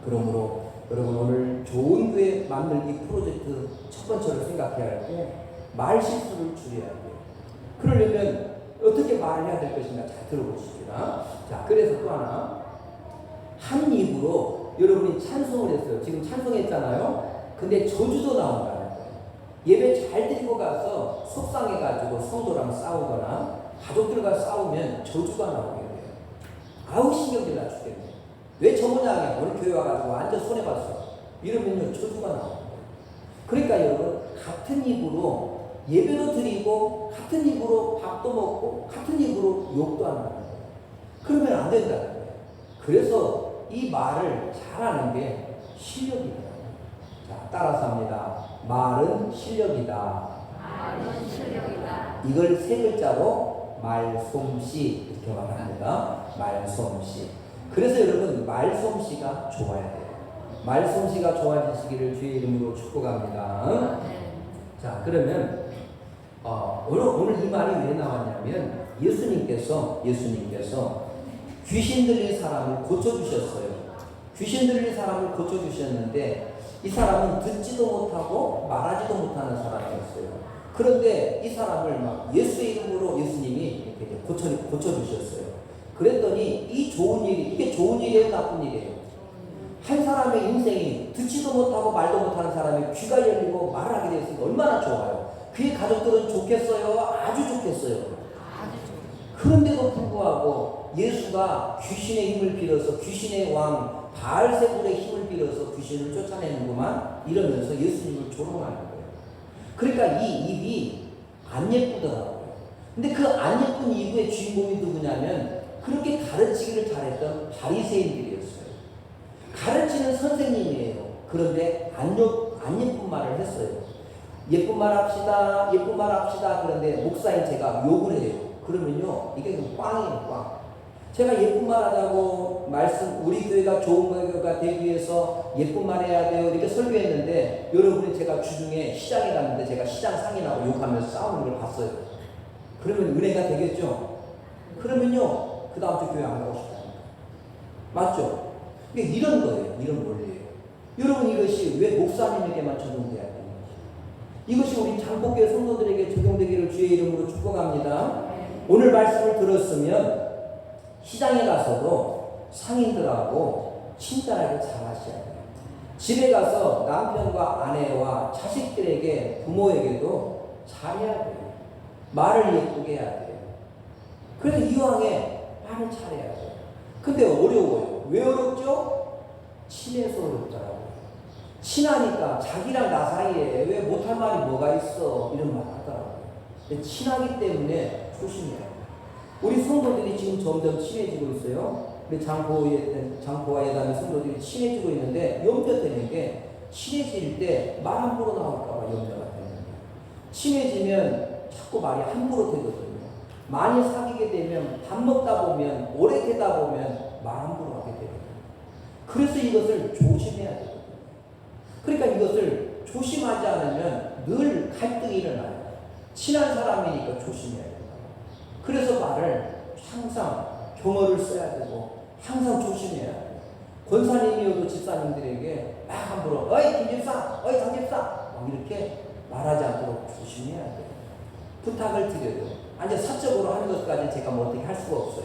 Speaker 2: 그러므로 여러분 오늘 좋은 교회 만들기 프로젝트 첫 번째로 생각해야 할 때 말 실수를 줄여야 돼요. 그러려면 어떻게 말을 해야 될 것인가 잘 들어보십시다. 자, 그래서 또 하나, 한 입으로 여러분이 찬송을 했어요. 지금 찬송했잖아요. 근데 저주도 나온다는 거예요. 예배 잘 드리고 가서 속상해가지고 성도랑 싸우거나 가족들과 싸우면 저주가 나오게 돼요. 아우 신경질 나 죽겠네. 왜 저 모양이야? 오늘 교회 와가지고 완전 손해봤어. 이러면요 저주가 나오는 거예요. 그러니까 여러분 같은 입으로 예배도 드리고 같은 입으로 밥도 먹고 같은 입으로 욕도 한다는 거예요. 그러면 안 된다는 거예요. 그래서 이 말을 잘하는 게 실력이다. 자, 따라서 합니다. 말은 실력이다.
Speaker 3: 말은 실력이다.
Speaker 2: 이걸 세 글자로 말솜씨 이렇게 말합니다. 말솜씨. 그래서 여러분 말솜씨가 좋아야 돼요. 말솜씨가 좋아지시기를 주의 이름으로 축복합니다. 자, 그러면 오늘 이 말이 왜 나왔냐면 예수님께서 귀신 들린 사람을 고쳐주셨어요. 귀신 들린 사람을 고쳐주셨는데 이 사람은 듣지도 못하고 말하지도 못하는 사람이었어요. 그런데 이 사람을 막 예수의 이름으로 예수님이 이렇게 고쳐주셨어요. 그랬더니 이 좋은 일이, 이게 좋은 일이에요, 나쁜 일이에요? 한 사람의 인생이 듣지도 못하고 말도 못하는 사람이 귀가 열리고 말을 하게 되었으니까 얼마나 좋아요. 그의 가족들은 좋겠어요? 아주 좋겠어요. 그런데도 불구하고 예수가 귀신의 힘을 빌어서 귀신의 왕 바알세불의 힘을 빌어서 귀신을 쫓아내는구만 이러면서 예수님을 조롱하는 거예요. 그러니까 이 입이 안 예쁘더라고요. 근데 그 안 예쁜 이유의 주인공이 누구냐면 그렇게 가르치기를 잘했던 바리새인들이었어요. 가르치는 선생님이에요. 그런데 안 예쁜 말을 했어요. 예쁜 말 합시다. 예쁜 말 합시다. 그런데 목사인 제가 욕을 해요. 그러면요 이게 꽝이에요, 꽝. 제가 예쁜 말 하자고 우리 교회가 좋은 교회가 되기 위해서 예쁜 말 해야 돼요 이렇게 설교했는데 여러분이 제가 주중에 시장에 갔는데 제가 시장 상인하고 욕하면서 싸우는 걸 봤어요. 그러면 은혜가 되겠죠? 그러면요 그 다음 주 교회 안 가고 싶다니까. 맞죠? 그러니까 이런 거예요. 이런 원리예요. 여러분 이것이 왜 목사님에게만 적용돼야 되는 거지? 이것이 우리 장복교회 성도들에게 적용되기를 주의 이름으로 축복합니다. 오늘 말씀을 들었으면 시장에 가서도 상인들하고 친절하게 잘 하셔야 돼요. 집에 가서 남편과 아내와 자식들에게 부모에게도 잘해야 돼요. 말을 예쁘게 해야 돼요. 그래서 이왕에 말을 잘해야 돼요. 근데 어려워요. 왜 어렵죠? 친해서 어렵더라고요. 친하니까 자기랑 나 사이에 왜 못할 말이 뭐가 있어 이런 말 하더라고요. 근데 친하기 때문에 조심해야 돼요. 우리 성도들이 지금 점점 친해지고 있어요. 우리 장포와 예담의 성도들이 친해지고 있는데 염려되는 게 친해질 때 말 함부로 나올까봐 염려가 되는 거예요. 친해지면 자꾸 말이 함부로 되거든요. 많이 사귀게 되면 밥 먹다 보면 오래 되다 보면 말 함부로 하게 되거든요. 그래서 이것을 조심해야 되거든요. 그러니까 이것을 조심하지 않으면 늘 갈등이 일어나요. 친한 사람이니까 조심해야 돼요. 그래서 말을 항상 경어를 써야 되고 항상 조심해야 돼요. 권사님이어도 집사님들에게 막 함부로 어이 김집사, 어이 장집사 막 이렇게 말하지 않도록 조심해야 돼요. 부탁을 드려요. 아니 사적으로 하는 것까지 제가 뭐 어떻게 할 수가 없어요.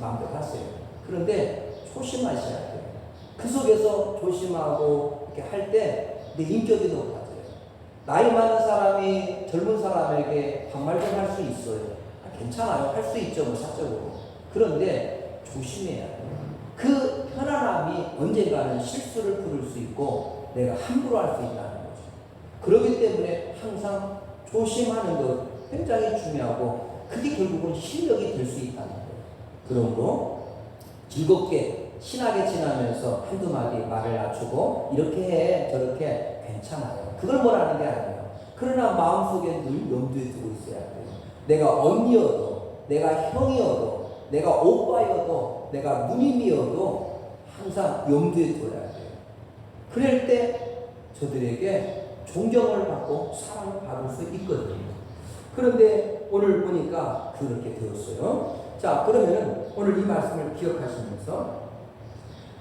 Speaker 2: 마음대로 하세요. 그런데 조심하셔야 돼요. 그 속에서 조심하고 이렇게 할 때 내 인격이 높아져요. 나이 많은 사람이 젊은 사람에게 반말 좀 할 수 있어요. 괜찮아요. 할 수 있죠. 뭐 사적으로. 그런데 조심해야 돼요. 그 편안함이 언젠가는 실수를 부를 수 있고 내가 함부로 할 수 있다는 거죠. 그렇기 때문에 항상 조심하는 것 굉장히 중요하고 그게 결국은 실력이 될 수 있다는 거예요. 그러므로 즐겁게 신나게 지나면서 한두 마디 말을 낮추고 이렇게 해 저렇게 괜찮아요. 그걸 뭐라는 게 아니에요. 그러나 마음속에 늘 염두에 두고 있어야 돼요. 내가 언니여도 내가 형이어도 내가 오빠여도 내가 누님이어도 항상 염두에 둬야 돼요. 그럴 때 저들에게 존경을 받고 사랑을 받을 수 있거든요. 그런데 오늘 보니까 그렇게 되었어요. 자, 그러면은 오늘 이 말씀을 기억하시면서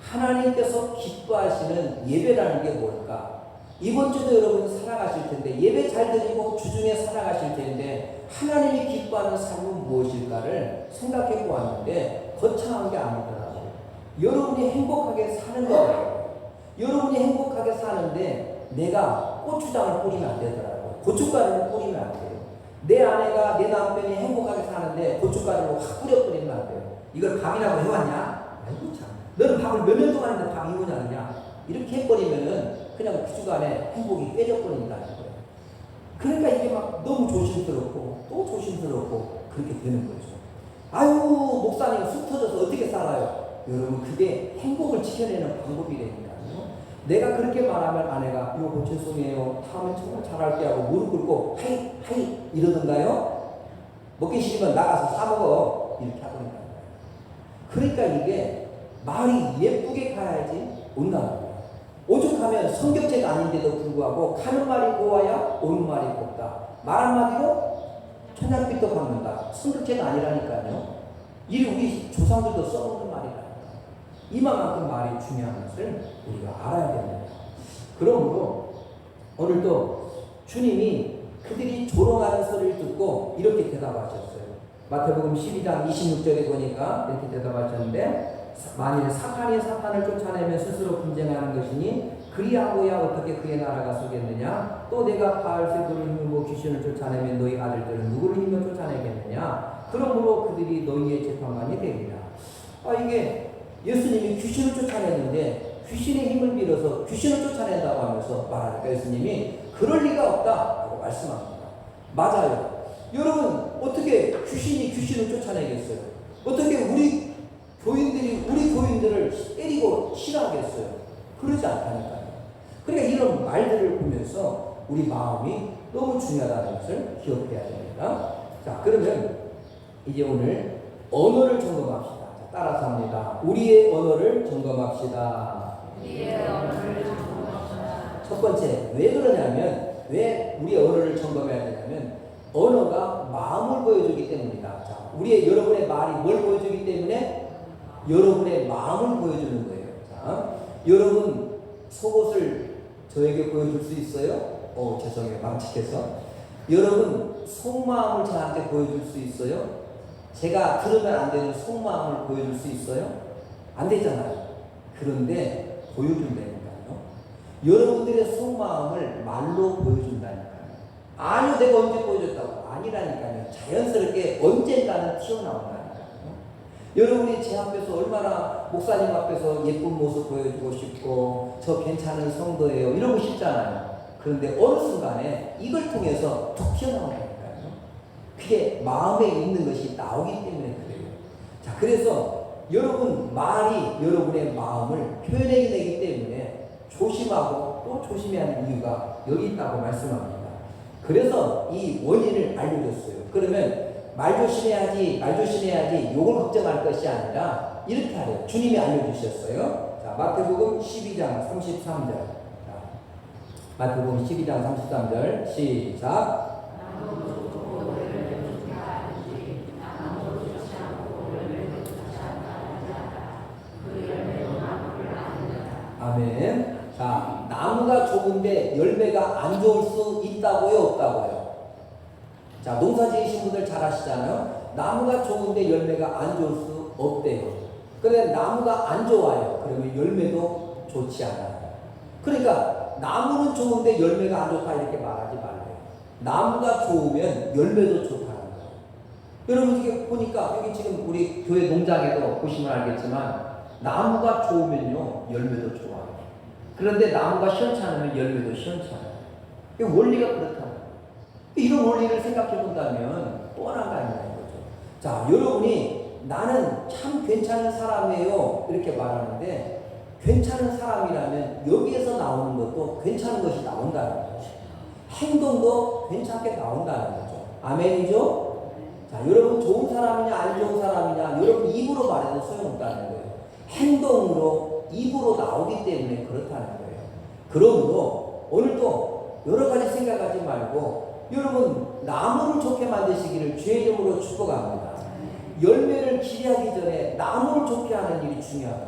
Speaker 2: 하나님께서 기뻐하시는 예배라는 게 뭘까? 이번 주도 여러분 살아가실 텐데, 예배 잘 드리고 주중에 살아가실 텐데 하나님이 기뻐하는 삶은 무엇일까를 생각해 보았는데 거창한 게 아니더라고요. 여러분이 행복하게 사는 거예요. 여러분이 행복하게 사는데 내가 고추장을 뿌리면 안 되더라고요. 고춧가루를 뿌리면 안 돼요. 내 아내가, 내 남편이 행복하게 사는데 고춧가루를 확 뿌리면 안 돼요. 이걸 밥이라고 해왔냐? 아이고 참, 너는 밥을 몇 년 동안 했는데 밥이 뭐냐? 이렇게 해버리면은 그냥 그 주간에 행복이 깨져버린다는 거예요. 그러니까 이게 막 너무 조심스럽고 또 조심스럽고 그렇게 되는 거죠. 아유, 목사님 쑥 터져서 어떻게 살아요? 여러분, 그게 행복을 지켜내는 방법이라니까요. 내가 그렇게 말하면 아내가 이거 죄송해요, 다음에 정말 잘할게 하고 무릎 꿇고 하이 하이 이러던가요? 먹기 싫으면 나가서 사 먹어 이렇게 하던가요. 그러니까 이게 말이 예쁘게 가야지 온다는 거예요. 오죽하면 성격제가 아닌데도 불구하고 가는 말이 고와야 오는 말이 곱다. 말 한마디로 천냥빚도 갚는다. 성격제가 아니라니까요. 이 우리 조상들도 써먹는 말이라니까. 이만큼 말이 중요한 것을 우리가 알아야 됩니다. 그러므로 오늘도 주님이 그들이 조롱하는 소리를 듣고 이렇게 대답하셨어요. 마태복음 12장 26절에 보니까 이렇게 대답하셨는데, 만일 사탄이 사탄을 쫓아내면 스스로 분쟁하는 것이니 그리하고야 어떻게 그의 나라가 서겠느냐? 또 내가 바알세불을 힘으로 귀신을 쫓아내면 너희 아들들은 누구를 힘으로 쫓아내겠느냐? 그러므로 그들이 너희의 재판관이 되리라. 이게 예수님이 귀신을 쫓아냈는데 귀신의 힘을 빌어서 귀신을 쫓아낸다고 하면서 말하니까 예수님이 그럴 리가 없다고 말씀합니다. 맞아요. 여러분, 어떻게 귀신이 귀신을 쫓아내겠어요? 어떻게 우리 교인들을 때리고 싫어하겠어요? 그러지 않다니까요. 그러니까 이런 말들을 보면서 우리 마음이 너무 중요하다는 것을 기억해야 됩니다. 자, 그러면 이제 오늘 언어를 점검합시다. 자, 따라서 합니다. 우리의 언어를 점검합시다. 첫 번째, 왜 그러냐면, 왜 우리의 언어를 점검해야 되냐면 언어가 마음을 보여주기 때문이다. 자, 여러분의 말이 뭘 보여주기 때문에? 여러분의 마음을 보여주는 거예요. 자, 여러분 속옷을 저에게 보여줄 수 있어요? 죄송해요. 망측해서. 여러분 속마음을 저한테 보여줄 수 있어요? 제가 들으면 안 되는 속마음을 보여줄 수 있어요? 안 되잖아요. 그런데 보여준다니까요. 여러분들의 속마음을 말로 보여준다니까요. 아니요, 내가 언제 보여줬다고? 아니라니까요. 자연스럽게 언젠가는 튀어나온다니까요. 여러분이 제 앞에서 얼마나 목사님 앞에서 예쁜 모습 보여주고 싶고 저 괜찮은 성도예요 이러고 싶잖아요. 그런데 어느 순간에 이걸 통해서 툭 튀어나온다니까요. 그게 마음에 있는 것이 나오기 때문에 그래요. 자, 그래서 여러분 말이 여러분의 마음을 표현해내기 때문에 조심하고 또 조심해야 하는 이유가 여기 있다고 말씀합니다. 그래서 이 원인을 알려줬어요. 그러면 말 조심해야지 욕을 걱정할 것이 아니라 이렇게 하래요. 주님이 알려주셨어요. 자, 마태복음 12장 33절. 자, 마태복음 12장 33절 시작. 아멘. 자, 나무가 좋은데 열매가 안 좋을 수 있다고요, 없다고요? 자, 농사 지으신 분들 잘 아시잖아요. 나무가 좋은데 열매가 안 좋을 수 없대요. 그런데 나무가 안 좋아요. 그러면 열매도 좋지 않아요. 그러니까 나무는 좋은데 열매가 안 좋다 이렇게 말하지 말래요. 나무가 좋으면 열매도 좋다는 거예요. 여러분 이게 보니까 여기 지금 우리 교회 농장에도 보시면 알겠지만 나무가 좋으면요 열매도 좋아요. 그런데 나무가 시원치 않으면 열매도 시원치 않아요. 이 원리가 그렇다는 거예요. 이런 원리를 생각해 본다면 뻔한 거 아니냐는 거죠. 자, 여러분이 나는 참 괜찮은 사람이에요 이렇게 말하는데 괜찮은 사람이라면 여기에서 나오는 것도 괜찮은 것이 나온다는 거죠. 행동도 괜찮게 나온다는 거죠. 아멘이죠? 자, 여러분 좋은 사람이냐 안 좋은 사람이냐 여러분 입으로 말해도 소용없다는 거예요. 행동으로 입으로 나오기 때문에 그렇다는 거예요. 그러므로 오늘도 여러 가지 생각하지 말고 여러분 나무를 좋게 만드시기를 주의 이름으로 축복합니다. 열매를 기대하기 전에 나무를 좋게 하는 일이 중요하다.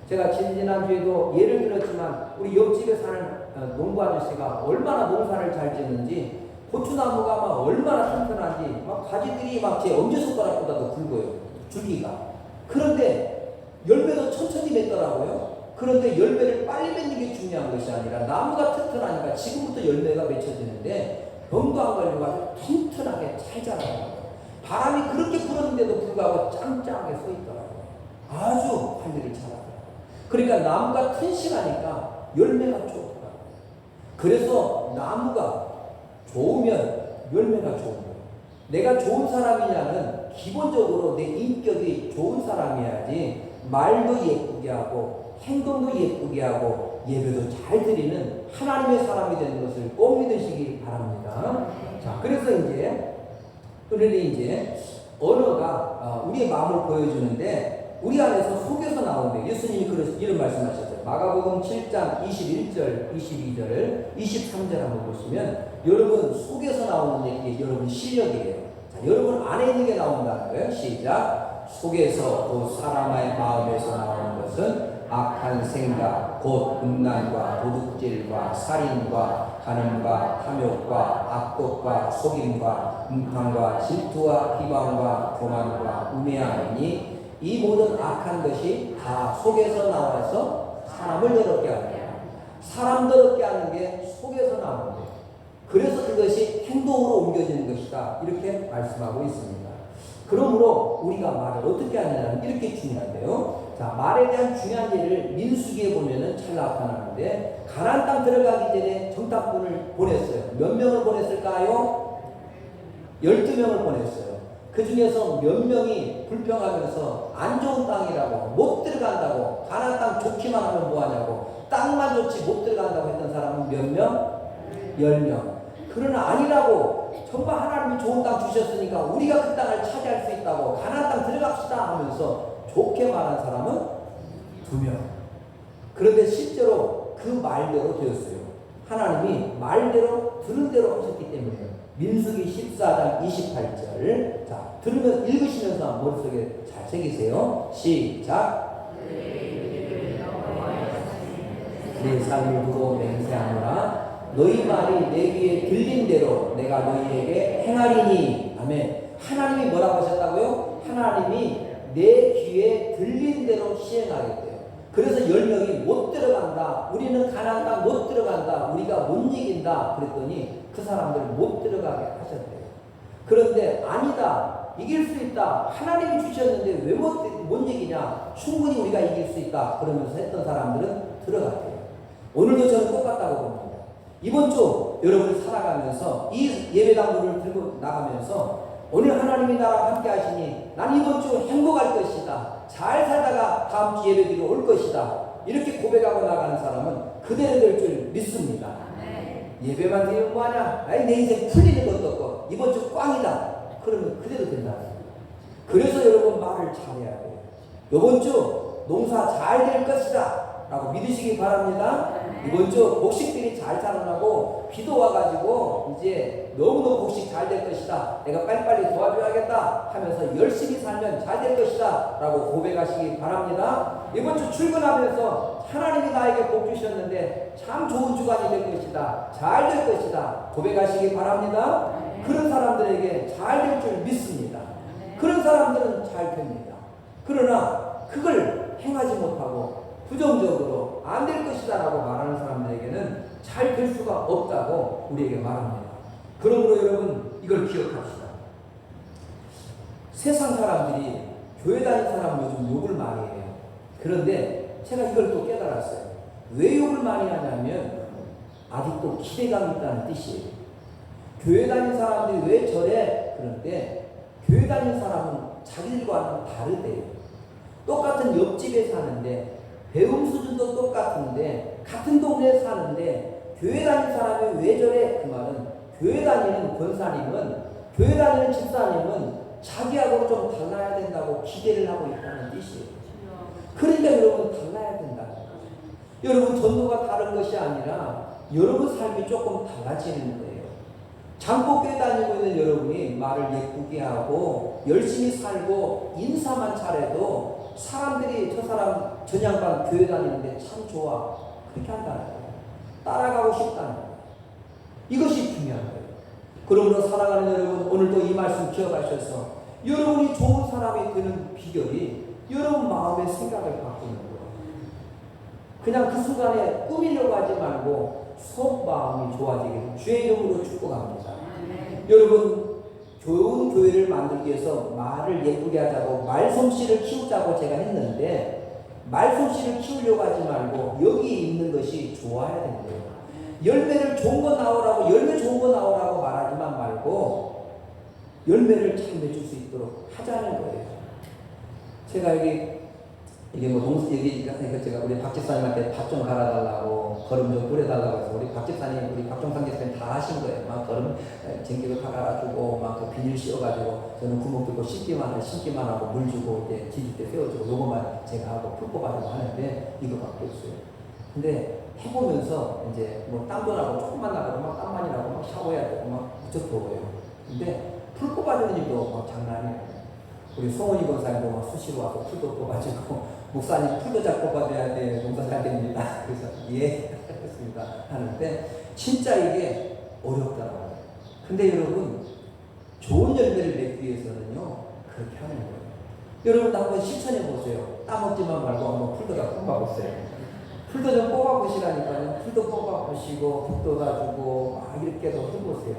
Speaker 2: 제가 지난주에도 예를 들었지만 우리 옆집에 사는 농부 아저씨가 얼마나 농사를 잘 짓는지 고추나무가 막 얼마나 튼튼한지 막 가지들이 막 제 엄지손가락보다도 굵어요. 줄기가. 그런데 열매도 천천히 맺더라고요. 그런데 열매를 빨리 맺는 게 중요한 것이 아니라 나무가 튼튼하니까 지금부터 열매가 맺혀지는데 병도 안 걸리고 아주 튼튼하게 잘 자라요. 바람이 그렇게 불었는데도 불구하고 짱짱하게 서 있더라고요. 아주 하늘이 자라요. 그러니까 나무가 튼실하니까 열매가 좋더라고요. 그래서 나무가 좋으면 열매가 좋은 거예요. 내가 좋은 사람이냐는 기본적으로 내 인격이 좋은 사람이어야지 말도 예쁘게 하고 행동도 예쁘게 하고 예배도 잘 드리는 하나님의 사람이 되는 것을 꼭 믿으시기 바랍니다. 자, 그래서 이제 언어가 우리의 마음을 보여주는데 우리 안에서 속에서 나오는데 예수님이 이런 말씀하셨어요. 마가복음 7장 21절, 22절, 23절 한번 보시면 여러분 속에서 나오는 얘기 여러분 실력이에요. 자, 여러분 안에 있는 게 나온다는 거예요. 시작. 속에서 또 사람의 마음에서 나오는 것은 악한 생각, 곧 음란과 도둑질과 살인과 간음과 탐욕과 악독과 속임과 음탕과 질투와 비방과 교만과 우매함이니 이 모든 악한 것이 다 속에서 나와서 사람을 더럽게 합니다. 사람 더럽게 하는 게 속에서 나오는 거예요. 그래서 그것이 행동으로 옮겨지는 것이다. 이렇게 말씀하고 있습니다. 그러므로 우리가 말을 어떻게 하느냐는 이렇게 중요한데요. 자, 말에 대한 중요한 예를 민수기에 보면은 잘 나타나는데 가나안 땅 들어가기 전에 정탐꾼을 보냈어요. 몇 명을 보냈을까요? 12명을 보냈어요. 그 중에서 몇 명이 불평하면서 안 좋은 땅이라고 못 들어간다고 가나안 땅 좋기만 하면 뭐하냐고 땅만 좋지 못 들어간다고 했던 사람은 몇 명? 10명. 그러나 아니라고 정말 하나님이 좋은 땅 주셨으니까 우리가 그 땅을 차지할 수 있다고 가나안 땅 들어갑시다 하면서 좋게 말한 사람은 2명. 그런데 실제로 그 말대로 되었어요. 하나님이 말대로 들은 대로 하셨기 때문에 민수기 14장 28절 자 들으면 읽으시면서 머릿속에 잘 새기세요. 시작. 내 삶을 두고 맹세하노라. 너희 말이 내 귀에 들린 대로 내가 너희에게 행하리니. 아멘. 하나님이 뭐라고 하셨다고요? 하나님이 내 귀에 들린 대로 시행하겠대요. 그래서 10명이 못 들어간다. 우리는 가나안 땅 못 들어간다. 우리가 못 이긴다. 그랬더니 그 사람들을 못 들어가게 하셨대요. 그런데 아니다. 이길 수 있다. 하나님이 주셨는데 왜 못 이기냐. 충분히 우리가 이길 수 있다. 그러면서 했던 사람들은 들어갔대요. 오늘도 저는 똑같다고 봅니다. 이번 주 여러분이 살아가면서 이 예배당문을 들고 나가면서 오늘 하나님이 나랑 함께 하시니 난 이번 주 행복할 것이다. 잘 살다가 다음 주 예배드리러 올 것이다. 이렇게 고백하고 나가는 사람은 그대로 될 줄 믿습니다. 예배만 드리면 뭐하냐? 아니 내 인생 풀리는 것도 없고 이번 주 꽝이다. 그러면 그대로 된다. 그래서 여러분 말을 잘해야 돼요. 이번 주 농사 잘 될 것이다 라고 믿으시기 바랍니다. 이번 주 곡식들이 잘 자라나고 비도 와가지고 이제 너무너무 곡식 잘 될 것이다. 내가 빨리빨리 도와줘야겠다 하면서 열심히 살면 잘 될 것이다 라고 고백하시기 바랍니다. 이번 주 출근하면서 하나님이 나에게 복 주셨는데 참 좋은 주간이 될 것이다. 잘 될 것이다. 고백하시기 바랍니다. 그런 사람들에게 잘 될 줄 믿습니다. 그런 사람들은 잘 됩니다. 그러나 그걸 행하지 못하고 부정적으로 안 될 것이다 라고 말하는 사람들에게는 잘 될 수가 없다고 우리에게 말합니다. 그러므로 여러분 이걸 기억합시다. 세상 사람들이 교회 다니는 사람 요즘 욕을 많이 해요. 그런데 제가 이걸 또 깨달았어요. 왜 욕을 많이 하냐면 아직도 기대감이 있다는 뜻이에요. 교회 다니는 사람들이 왜 저래? 그런데 교회 다니는 사람은 자기들과는 다르대요. 똑같은 옆집에 사는데 배움 수준도 똑같은데 같은 동네에 사는데 교회 다니는 사람이 왜 저래? 그 말은 교회 다니는 권사님은 교회 다니는 집사님은 자기하고 좀 달라야 된다고 기대를 하고 있다는 뜻이에요. 그러니까 여러분 달라야 된다는 거예요. 여러분 전도가 다른 것이 아니라 여러분 삶이 조금 달라지는 거예요. 장독교회 다니고 있는 여러분이 말을 예쁘게 하고 열심히 살고 인사만 잘해도 사람들이 저 사람 전양반 교회 다니는데 참 좋아, 그렇게 한다는 거예요. 따라가고 싶다는 거예요. 이것이 중요한 거예요. 그러므로 사랑하는 여러분, 오늘도 이 말씀 기억하셔서 여러분이 좋은 사람이 되는 비결이 여러분 마음의 생각을 바꾸는 거예요. 그냥 그 순간에 꾸미려고 하지 말고 속 마음이 좋아지기를 주의 이름으로 축복합니다. 여러분, 좋은 교회를 만들기 위해서 말을 예쁘게 하자고 말솜씨를 키우자고 제가 했는데, 말솜씨를 키우려고 하지 말고 여기 있는 것이 좋아야 된대요. 열매를 좋은 거 나오라고, 열매 좋은 거 나오라고 말하지만 말고 열매를 잘 맺을 수 있도록 하자는 거예요. 제가 이게 뭐 농수 얘기니까 제가 우리 박 집사님한테 밭 좀 갈아달라고, 거름 좀 뿌려달라고 해서 우리 박 집사님, 우리 박종상 집사님 다 하신 거예요. 막 거름 쟁기로 다 갈아주고, 막 그 비닐 씌워가지고, 저는 구멍 뚫고 심기만 하고, 물 주고, 이제 지질 때 세워주고, 요것만 제가 하고, 풀 뽑아주고 하는데, 이거밖에 없어요. 근데 해보면서 이제 뭐 땀도 나고, 조금만 나고, 막 땀 많이 나고, 막 샤워해야 되고, 막 무척 더워요. 근데 풀 뽑아주는 일도 막 장난이에요. 우리 송원희 권사님도 막 수시로 와서 풀도 뽑아주고, 목사님 풀도 잘 뽑아줘야 돼, 농사 잘 됩니다. 그래서 예, 그렇습니다 하는데 진짜 이게 어렵더라고요. 근데 여러분, 좋은 열매를 맺기 위해서는요, 그렇게 하는 거예요. 여러분도 한번 실천해 보세요. 따먹지만 말고 한번 풀도 다 뽑아보세요. 풀도 좀 뽑아보시라니까요. 풀도 뽑아보시고, 붓도 가지고 막 이렇게도 해보세요.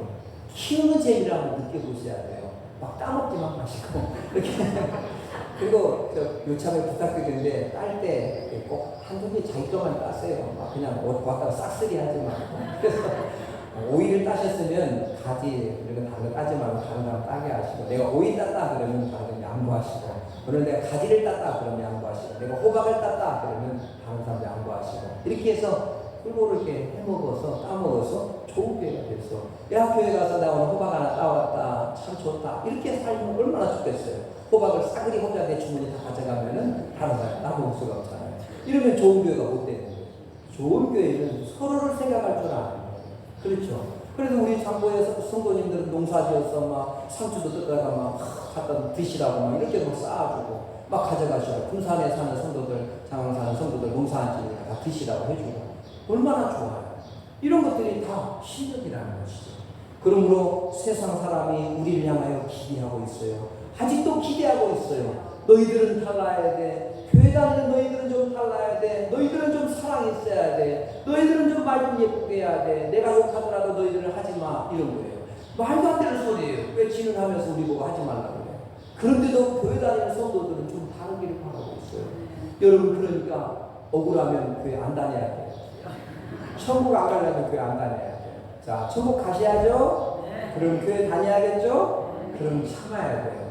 Speaker 2: 키우는 재미를 한번 느껴보셔야 돼요. 막 따먹지만 마시고 이렇게. 그리고 요참에 부탁드리는데 딸 때 꼭 한두 개 자기 것만 따세요. 막 그냥 왔다가 싹쓸이 하지 말고. 그래서 오이를 따셨으면 가지 이런 거 다른 거 따지 말고 다른 사람 따게 하시고, 내가 오이 땄다 그러면 다른 거 양보하시고, 오늘 내가 가지를 땄다 그러면 양보하시고, 내가 호박을 땄다 그러면 다른 사람 양보하시고, 이렇게 해서 꿀보를 이렇게 해먹어서 따먹어서 좋은 교회가 됐어. 야, 교회 가서 나 오늘 호박 하나 따왔다, 참 좋다, 이렇게 살면 얼마나 좋겠어요. 호박을 싸그리 혼자 내 주머니 다 가져가면은 다른 사람 따먹을 수가 없잖아요. 이러면 좋은 교회가 못 되는 거예요. 좋은 교회는 서로를 생각할 줄 아는 거예요. 그렇죠. 그래서 우리 장보에서 성도님들은 농사지어서 막 상추도 뜯다가 막 갖다 드시라고 막 이렇게 막 쌓아주고 막 가져가시고, 군산에 사는 성도들, 장항 사는 성도들 농사한 지니까 다 드시라고 해주고, 얼마나 좋아요. 이런 것들이 다 신적이라는 것이죠. 그러므로 세상 사람이 우리를 향하여 기대하고 있어요. 아직도 기대하고 있어요. 너희들은 달라야 돼. 교회 다니는 너희들은 좀 달라야 돼. 너희들은 좀 사랑이 있어야 돼. 너희들은 좀 말 좀 예쁘게 해야 돼. 내가 욕하더라도 너희들은 하지 마. 이런 거예요. 말도 안 되는 소리예요. 왜 지는 하면서 우리 보고 하지 말라고 그래요. 그런데도 교회 다니는 성도들은 좀 다른 길을 가고 있어요. 여러분, 그러니까 억울하면 교회 안 다녀야 돼요. 천국 안 가려면 교회 안 다녀야 돼요. 자, 천국 가셔야죠. 그럼 교회 다녀야겠죠. 그럼 참아야 돼요.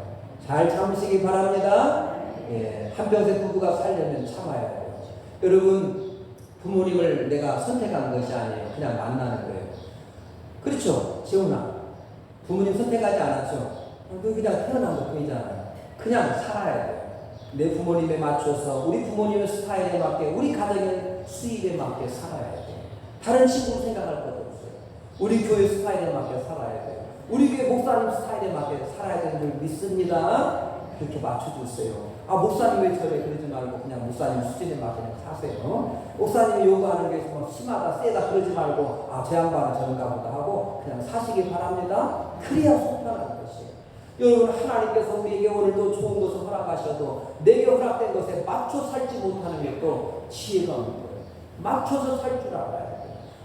Speaker 2: 잘 참으시기 바랍니다. 예, 한평생 부부가 살려면 참아야 돼요. 여러분, 부모님을 내가 선택한 것이 아니에요. 그냥 만나는 거예요. 그렇죠, 지훈아. 부모님 선택하지 않았죠. 그냥 태어난 것 뿐이잖아요. 그냥 살아야 돼요. 내 부모님에 맞춰서, 우리 부모님의 스타일에 맞게, 우리 가정의 수입에 맞게 살아야 돼요. 다른 식으로 생각할 것 없어요. 우리 교회 스타일에 맞게 살아야 돼요. 우리 교회 목사님 스타일에 맞게 살아야 되는 줄 믿습니다. 그렇게 맞춰주세요. 아, 목사님 왜 저래? 그러지 말고 그냥 목사님 수준에 맞게 사세요. 목사님이 요구하는 게 뭐 심하다, 세다 그러지 말고, 아, 제 양반은 저런가 보다 하고 그냥 사시기 바랍니다. 그래야 속편한 것이에요. 여러분, 하나님께서 우리에게 오늘도 좋은 것을 허락하셔도 내게 허락된 것에 맞춰 살지 못하는 게 또 지혜가 없는 거예요. 맞춰서 살 줄 알아야 돼요.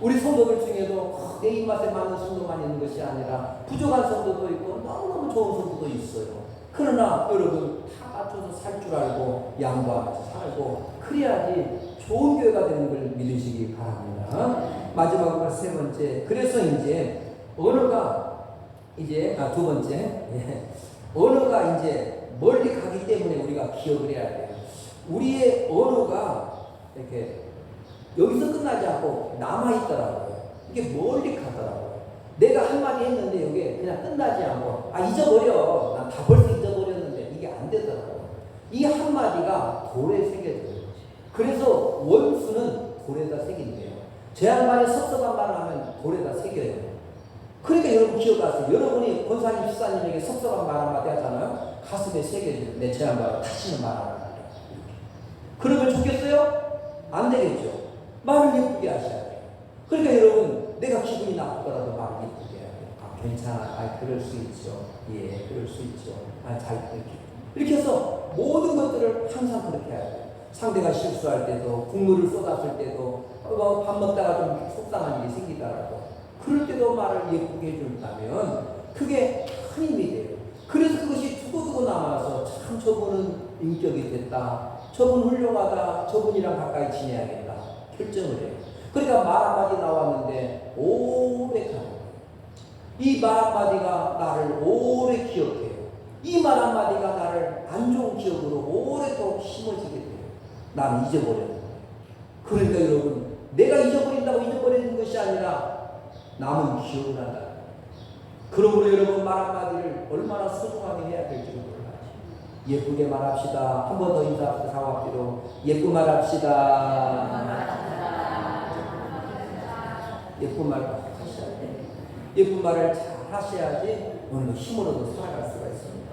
Speaker 2: 우리 성도들 중에도 내 입맛에 맞는 성도만 있는 것이 아니라 부족한 성도도 있고 너무너무 좋은 성도도 있어요. 그러나 여러분, 다 맞춰서 살 줄 알고 양보하면서 살고, 그래야지 좋은 교회가 되는 걸 믿으시기 바랍니다. 마지막으로 세 번째, 그래서 이제 언어가 이제 두 번째, 예. 언어가 이제 멀리 가기 때문에 우리가 기억을 해야 돼요. 우리의 언어가 이렇게 여기서 끝나지 않고 남아있더라고요. 이게 멀리 가더라고요. 내가 한마디 했는데 이게 그냥 끝나지 않고, 아, 잊어버려. 난 다 벌써 잊어버렸는데, 이게 안 되더라고요. 이 한마디가 돌에 새겨져요. 그래서 원수는 돌에다 새긴대요. 저 양반이 섭섭한 말을 하면 돌에다 새겨요. 그러니까 여러분 기억하세요. 여러분이 권사님, 집사님에게 섭섭한 말 한마디 하잖아요. 가슴에 새겨져요. 내 저 양반은 다시는 말 안 한다. 그러면 좋겠어요? 안 되겠죠. 말을 예쁘게 하셔야 돼요. 그러니까 여러분, 내가 기분이 나쁘더라도 말을 예쁘게 해야 돼요. 아, 괜찮아. 아, 그럴 수 있죠. 예, 그럴 수 있죠. 아, 잘 이렇게 해서 모든 것들을 항상 그렇게 해야 돼요. 상대가 실수할 때도, 국물을 쏟았을 때도, 밥 먹다가 좀 속상한 일이 생기더라도, 그럴 때도 말을 예쁘게 해준다면 그게 큰 힘이 돼요. 그래서 그것이 두고두고 남아서 참 저분은 인격이 됐다. 저분 훌륭하다. 저분이랑 가까이 지내야겠다. 결정을 해요. 그러니까 말 한마디 나왔는데 오래 가요. 이 말 한마디가 나를 오래 기억해요. 이 말 한마디가 나를 안 좋은 기억으로 오랫동안 심어지게 돼요. 나는 잊어버려요. 그러니까 여러분, 내가 잊어버린다고 잊어버리는 것이 아니라 남은 기억을 한다. 그러므로 여러분 말 한마디를 얼마나 소중하게 해야 될지 몰라요. 예쁘게 말합시다. 한 번 더 인사합시다. 사와피로 예쁜 말합시다. 예쁜 말 하셔야 돼요. 예쁜 말을 잘 하셔야지 오늘도 힘으로도 살아갈 수가 있습니다.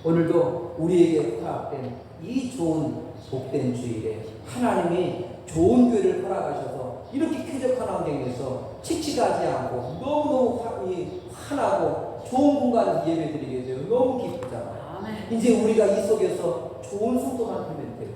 Speaker 2: 오늘도 우리에게 허락된 이 좋은 복된 주일에 하나님이 좋은 교회를 허락하셔서 이렇게 쾌적한 환경에서 칙칙하지 않고 너무너무 환하고 좋은 공간에서 예배드리게 돼요. 너무 기쁘잖아요. 이제 우리가 이 속에서 좋은 성도만 되면 돼요.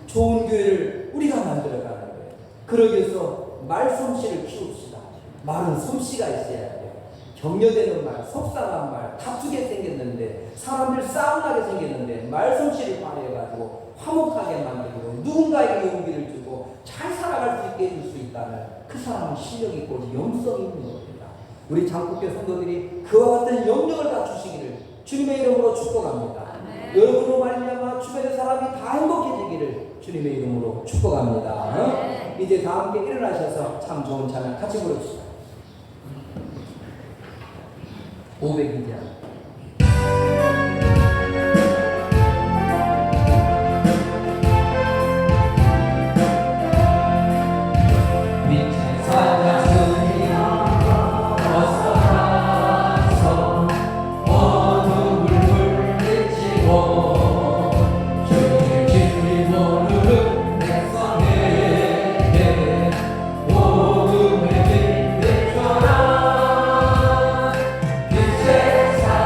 Speaker 2: 좋은 교회를 우리가 만들어가는 거예요. 그러기 위해서 말 솜씨를 키웁시다. 말은 솜씨가 있어야 돼요. 격려되는 말, 속상한 말, 다투게 생겼는데 사람들 싸움나게 생겼는데 말 솜씨를 발휘해가지고 화목하게 만들고 누군가에게 용기를 주고 잘 살아갈 수 있게 해줄 수 있다면 그 사람은 실력 있고 영성이 있는 겁니다. 우리 장국교 성도들이 그와 같은 영역을 갖추시기를 주님의 이름으로 축복합니다. 여러분으로 말미암아 주변의 사람이 다 행복해지기를 주님의 이름으로 축복합니다. 이제 다 함께 일어나셔서 참 좋은 찬양 같이 부릅시다. 500이자
Speaker 1: 세상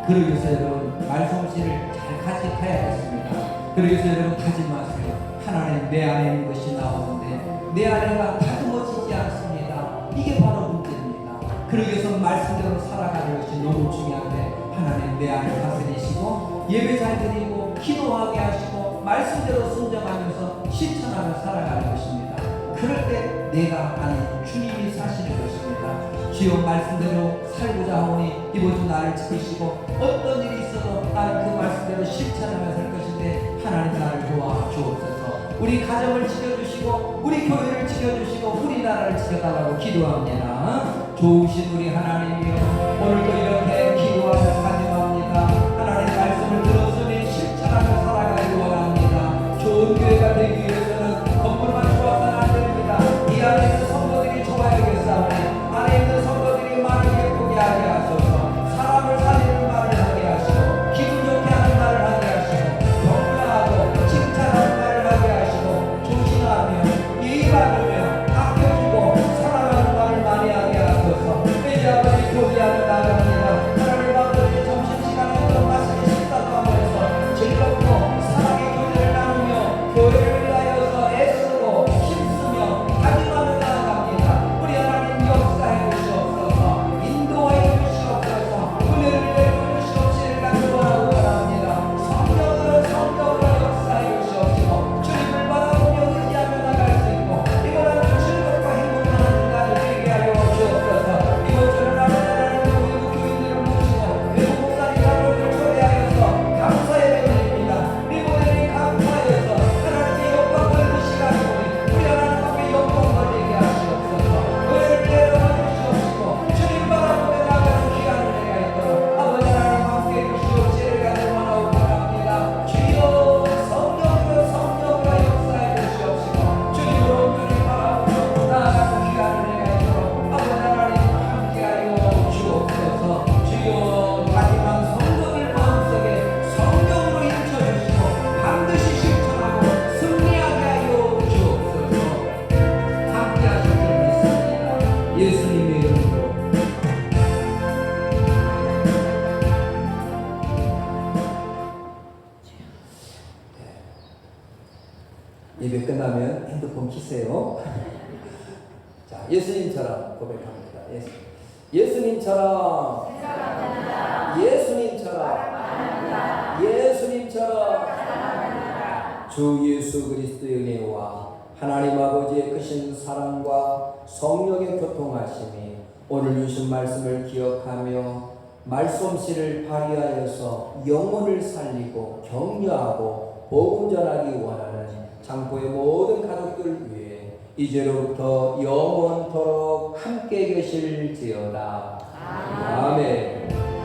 Speaker 2: 그러기 위해서 여러분 말씀실을 잘 가져가야겠습니다. 그러기 위해서 여러분 다짐하세요. 하나님 내 안에 있는 것이 나오는데 내 안에가 다듬어지지 않습니다. 이게 바로 문제입니다. 그러기 위해서 말씀대로 살아가는 것이 너무 중요한데 하나님 내 안에 다스리시고 예배 잘 드리고 기도하게 하시고 말씀대로 순종하면서 실천하며 살아가는 것입니다. 그럴 때 내가 아닌 주님이 사시는 것입니다. 주여 말씀대로 살고자 하오니 이번 주 나를 지키시고 어떤 일이 있어도 나는 그 말씀대로 실천하며 살 것인데 하나님 나를 도와주옵소서. 우리 가정을 지켜주시고 우리 교회를 지켜주시고 우리나라를 지켜달라고 기도합니다. 좋으신 우리 하나님이여 오늘도 이렇게 기도하며 다짐합니다. 하나님의 말씀을 들었으니 실천하며 살아가기를 원합니다. 좋은 교회가 되기 위해서는 건물만 좋아서는 안 됩니다. 이 안에 있는 성도들이 좋아야겠사오니 안에 있는 성도들이 말을 예쁘게 하게 하소서. 사람을 살리는 말을 하게 하시고 기분 좋게 하는 말을 하게 하시고 격려하고 칭찬하는 말을 하게 하시고 조심하며 예의 바르며 아껴주고 사랑하는 말을 많이 하게 하소서. 이제 아버지 교제하며 나갑니다. 하나님 아버지 점심시간에 또 맛있게 식사도 하면서 즐겁고 사랑의 교제를 나누며 교회를 위하여서 애쓰고 힘쓰며 다짐하며 나아갑니다. 우리 하나님 역사해 주시옵소서. 인도해 주시옵소서. 은혜를 내려 주시옵시를 간구하고 원합니다. 성령으로 역사해 주시옵시고 주님을 바라보며 의지하며 나갈 수 있고 이번 주 즐겁고 행복한 한 주간을 되게 하여 주옵소서. 이번 주는 하나님 외국 교인들을 모시고 외국 목사님 가족을 초대하여서 감사 예배드립니다. 미국에 감사하여서 하나님의 영광 걸는 시간이 오니 우리 하나님께 영광 걸리게 하시옵소서. 은혜를 내려와 주시옵시고 주님 바라보며 나가는 기간을 내게 있도록 아버지 하나님 함께 해주시옵시를 간구하고 바랍니다. 주여 성령으로 역사해 주시옵시고 주님으로 눈을 바라보며 나아가는 기간을 내게 있도록 아버지 하나님 함께하여 주옵소서. 주여 마지막 성도들 마음속에 성령으로 인쳐주시고 반드시 실천하고 승리하게 하여 주옵소서. 함께하실 줄 믿습니다. 예수님의 이름으로. 예배 끝나면 핸드폰 키세요. 자, 예수님처럼 고백합니다. 예수님처럼 예수님처럼 주 예수 그리스도의 은혜와 하나님 아버지의 크신 사랑과 성령의 교통하심이 오늘 주신 말씀을 기억하며 말씀실을 발휘하여서 영혼을 살리고 격려하고 복음 전하기 원하는 장포의 모든 가족들 위해 이제로부터 영원토록 함께 계실지어다. 아멘.